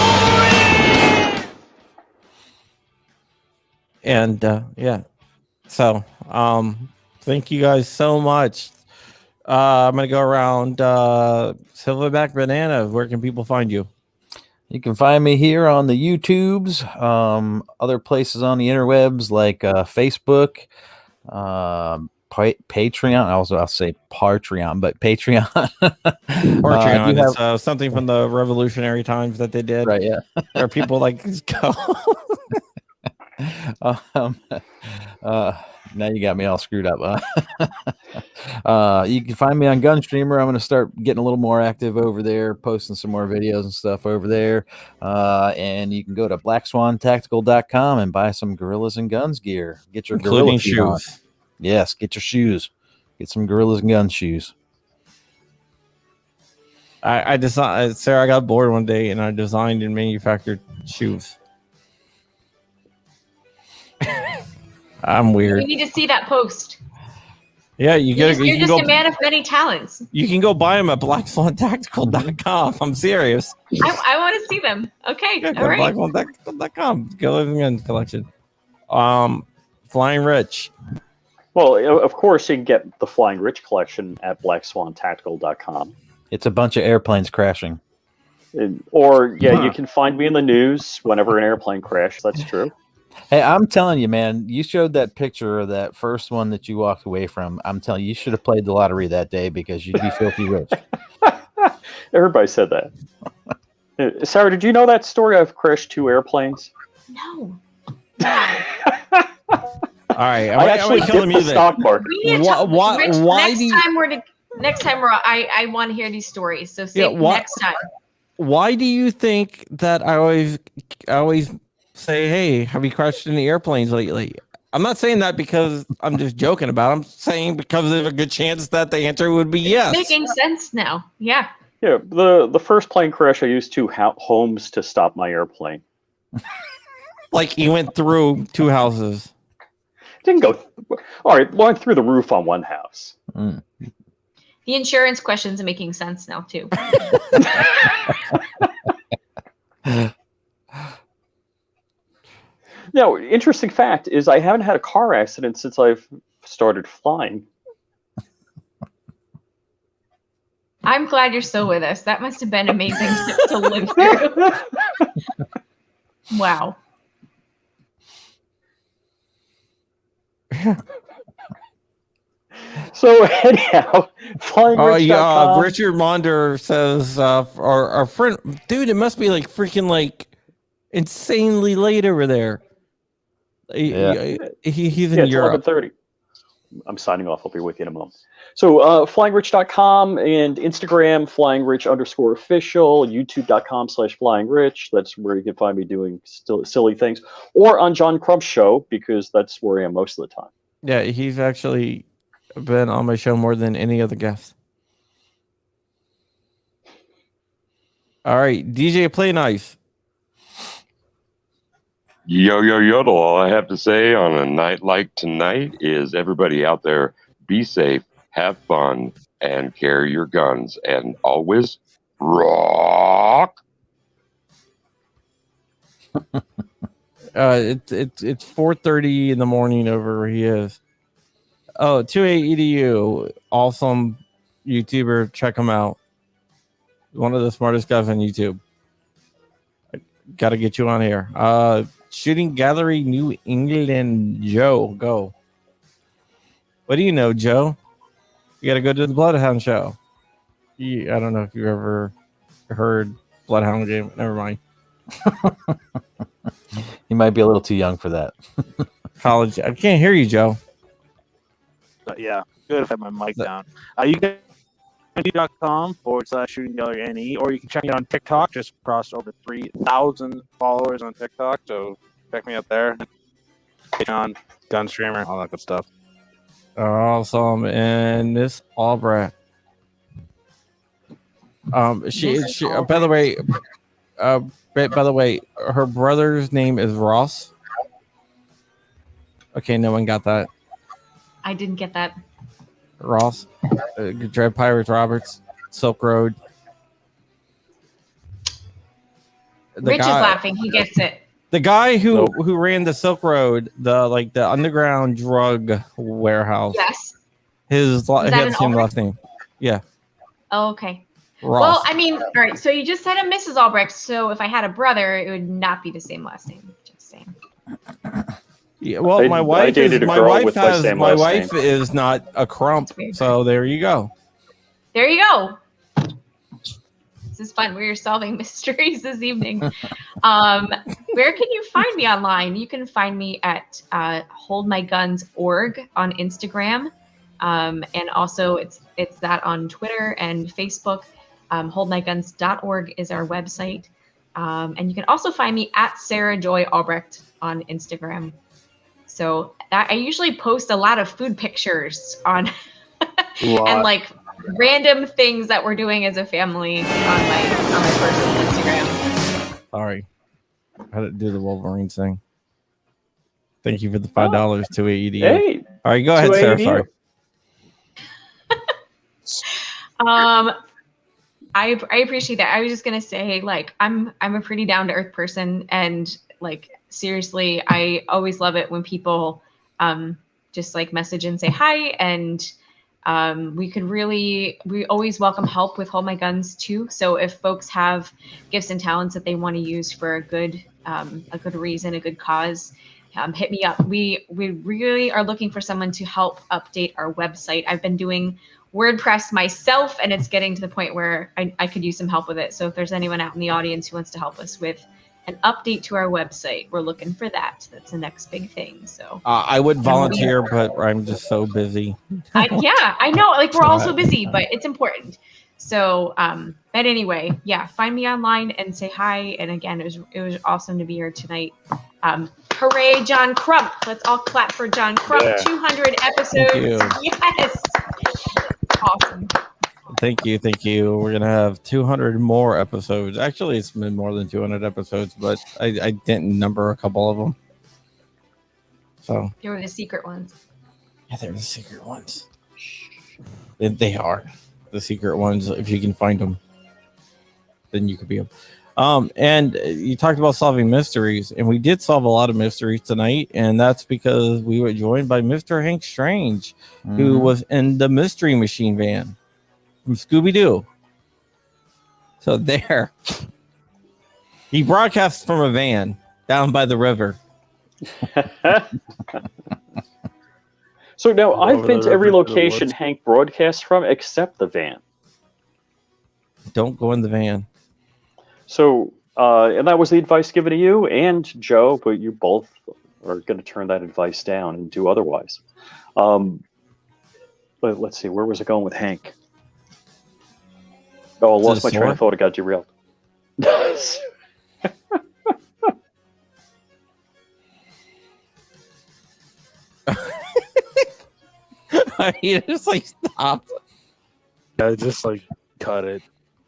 And yeah, so thank you guys so much. I'm gonna go around. Silverback Banana, where can people find you? You can find me here on the YouTubes, other places on the interwebs like Facebook, Patreon. I'll say Patreon, but Patreon. Patreon is something from the revolutionary times that they did. Right, yeah. There are people like go. Now you got me all screwed up. You can find me on Gunstreamer. I'm going to start getting a little more active over there, posting some more videos and stuff over there. And you can go to blackswantactical.com and buy some Gorillas and Guns gear. Get your including gorilla shoes. On. Yes, get your shoes. Get some Gorillas and Guns shoes. I designed, Sarah, I got bored one day and I designed and manufactured shoes. I'm weird. We need to see that post. Yeah, you're just a man of many talents. You can go buy them at blackswantactical.com. I'm serious. I want to see them. Okay, all right. Blackswantactical.com. Guns collection. Flying Rich. Well, of course, you can get the Flying Rich collection at blackswantactical.com. It's a bunch of airplanes crashing. You can find me in the news whenever an airplane crashes. That's true. Hey, I'm telling you, man, you showed that picture of that first one that you walked away from. I'm telling you, you should have played the lottery that day because you'd be filthy rich. Everybody said that. Sarah, did you know that story? I've crashed 2 airplanes. No. right, I actually dipped the stock market. Next time I want to hear these stories. So save next time. Why do you think that I always say, "Hey, have you crashed any airplanes lately?" I'm not saying that because I'm just joking about it. I'm saying because there's a good chance that the answer would be yes. It's making sense now. Yeah. Yeah, the first plane crash, I used 2 homes to stop my airplane. Like you went through 2 houses. Didn't go. All right, went through the roof on 1 house. Mm. The insurance questions are making sense now too. Now, interesting fact is I haven't had a car accident since I've started flying. I'm glad you're still with us. That must have been amazing to live through. Wow. So anyhow, flyingrich.com. Richard Monder says, our friend, dude, it must be like freaking like insanely late over there. He's in Europe. 11:30. I'm signing off. I'll be with you in a moment. So flyingrich.com and Instagram, flyingrich_official, youtube.com/flyingrich. That's where you can find me doing silly things. Or on John Crump's show, because that's where I am most of the time. Yeah, he's actually been on my show more than any other guest. All right, DJ Play Nice. Yo, yodel. All I have to say on a night like tonight is everybody out there, be safe, have fun, and carry your guns, and always rock. It's 4:30 in the morning over where he is. Oh, 28edu, awesome YouTuber. Check him out. One of the smartest guys on YouTube. Got to get you on here. Shooting Gallery New England, Joe, go. What do you know, Joe? You got to go to the Bloodhound show. I don't know if you've ever heard Bloodhound game. Never mind. You might be a little too young for that. College. I can't hear you, Joe. Yeah, good if I have my mic down. You can youtube.com/shooting gallery NE, or you can check me out on TikTok. Just crossed over 3,000 followers on TikTok, so check me out there. Patreon, gun streamer, all that good stuff. Awesome. And Miss Albrecht. By the way, her brother's name is Ross. Okay, no one got that. I didn't get that. Ross, Dread Pirates Roberts, Silk Road. Rich is laughing. He gets it. The guy who ran the Silk Road, the underground drug warehouse. Yes. He had the same last name. Yeah. Oh, okay. Ross. Well, I mean, all right. So you just said a Mrs. Albrecht. So if I had a brother, it would not be the same last name. Just saying. Yeah, well, my wife is not a crump, so there you go. There you go. This is fun. We're solving mysteries this evening. Where can you find me online? You can find me at holdmyguns.org on Instagram, and also it's that on Twitter and Facebook. Holdmyguns.org is our website, and you can also find me at Sarah Joy Albrecht on Instagram. So I usually post a lot of food pictures on and like random things that we're doing as a family on my personal Instagram. Sorry, I didn't do the Wolverine thing. Thank you for the $5 to AEDU. Hey, all right, go ahead, Sarah. Sorry. I appreciate that. I was just gonna say, like, I'm a pretty down to earth person, and like seriously, I always love it when people just like message and say hi, and we always welcome help with Hold My Guns too. So if folks have gifts and talents that they want to use for a good reason, a good cause, hit me up. We really are looking for someone to help update our website. I've been doing WordPress myself, and it's getting to the point where I could use some help with it. So if there's anyone out in the audience who wants to help us with an update to our website. We're looking for that. That's the next big thing. So I would volunteer, but I'm just so busy. Yeah, I know. Like, we're all so busy, but it's important. So, but anyway, yeah, find me online and say hi. And again, it was awesome to be here tonight. Hooray, John Crump. Let's all clap for John Crump. Yeah. 200 episodes. Yes. Awesome. Thank you. We're going to have 200 more episodes. Actually, it's been more than 200 episodes, but I didn't number a couple of them. So They were the secret ones. Yeah, they're the secret ones. They are the secret ones. If you can find them, then you could be them. And you talked about solving mysteries, and we did solve a lot of mysteries tonight, and that's because we were joined by Mr. Hank Strange, who was in the Mystery Machine van from Scooby-Doo. So there. He broadcasts from a van down by the river. So now I've been to every location Hank broadcasts from except the van. Don't go in the van. So, and that was the advice given to you and Joe, but you both are going to turn that advice down and do otherwise. But let's see, where was it going with Hank? Oh, I lost my train of thought. It got derailed. He just like stopped. Yeah, just like cut it.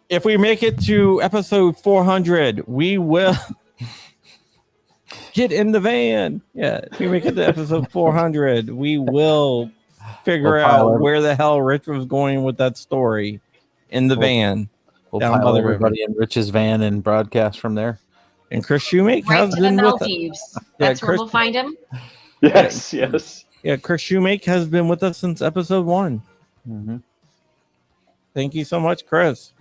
If we make it to episode 400, we will get in the van. Yeah, if we make it to episode 400, we will figure out where the hell Rich was going with that story in the van. We'll pile everybody in Rich's van and broadcast from there. And Chris Shoemake has been with us. That's where we'll find him. Yes. Yeah, Chris Shoemake has been with us since episode 1. Mm-hmm. Thank you so much, Chris.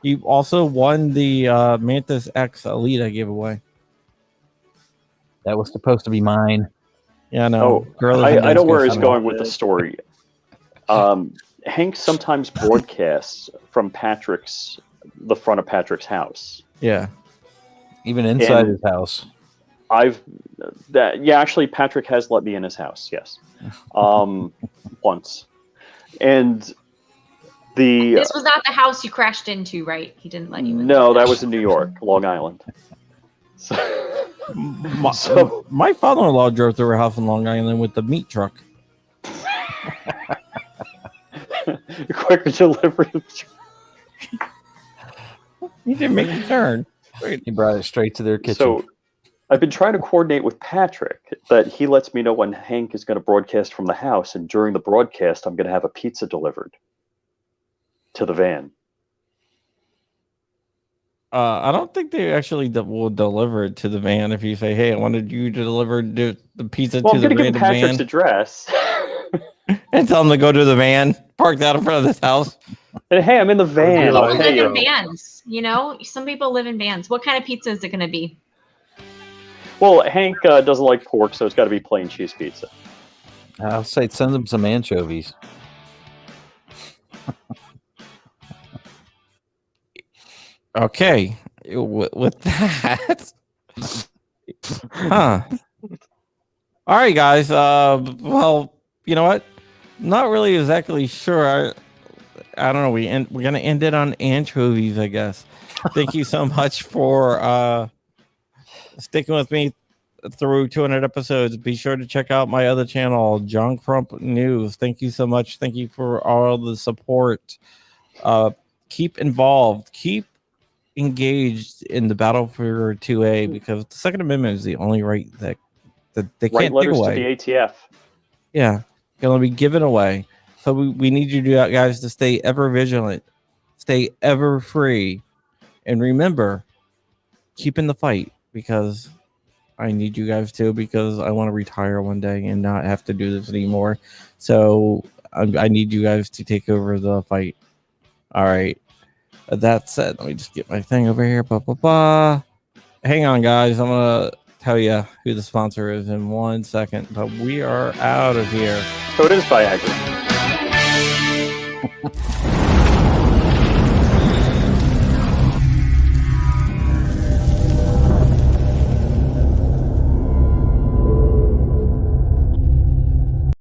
You also won the Mantis X Elite I gave away. That was supposed to be mine. Yeah, no. I know where he's going with the story. Hank sometimes broadcasts from the front of Patrick's house. Yeah. Even inside his house. Actually, Patrick has let me in his house. Yes, once, and this was not the house you crashed into, right? He didn't let you in. No, that was in New York, Long Island. My father-in-law drove through our house in Long Island with the meat truck. Quicker delivery. He didn't make a turn. He brought it straight to their kitchen. So I've been trying to coordinate with Patrick that he lets me know when Hank is going to broadcast from the house, and during the broadcast, I'm going to have a pizza delivered to the van. I don't think they actually will deliver it to the van if you say, "Hey, I wanted you to deliver the pizza to the van." I'm going to give Patrick's address and tell him to go to the van parked out in front of this house. And hey, I'm in the van. People live in vans. You know, some people live in vans. What kind of pizza is it going to be? Well, Hank doesn't like pork, so it's got to be plain cheese pizza. I'll say send him some anchovies. Okay, with that, All right, guys. Well, you know what? Not really exactly sure. I don't know. We're gonna end it on anchovies, I guess. Thank you so much for sticking with me through 200 episodes. Be sure to check out my other channel, John Crump News. Thank you so much. Thank you for all the support. Keep involved. Keep engaged in the battle for 2A, because the Second Amendment is the only right that they can't take away. To the ATF. Yeah, going to be given away. So we need you guys to stay ever vigilant, stay ever free, and remember, keep in the fight, because I need you guys to, because I want to retire one day and not have to do this anymore. So I need you guys to take over the fight. All right. That said, let me just get my thing over here. Hang on, guys. I'm going to tell you who the sponsor is in 1 second, but we are out of here. So it is Viagra.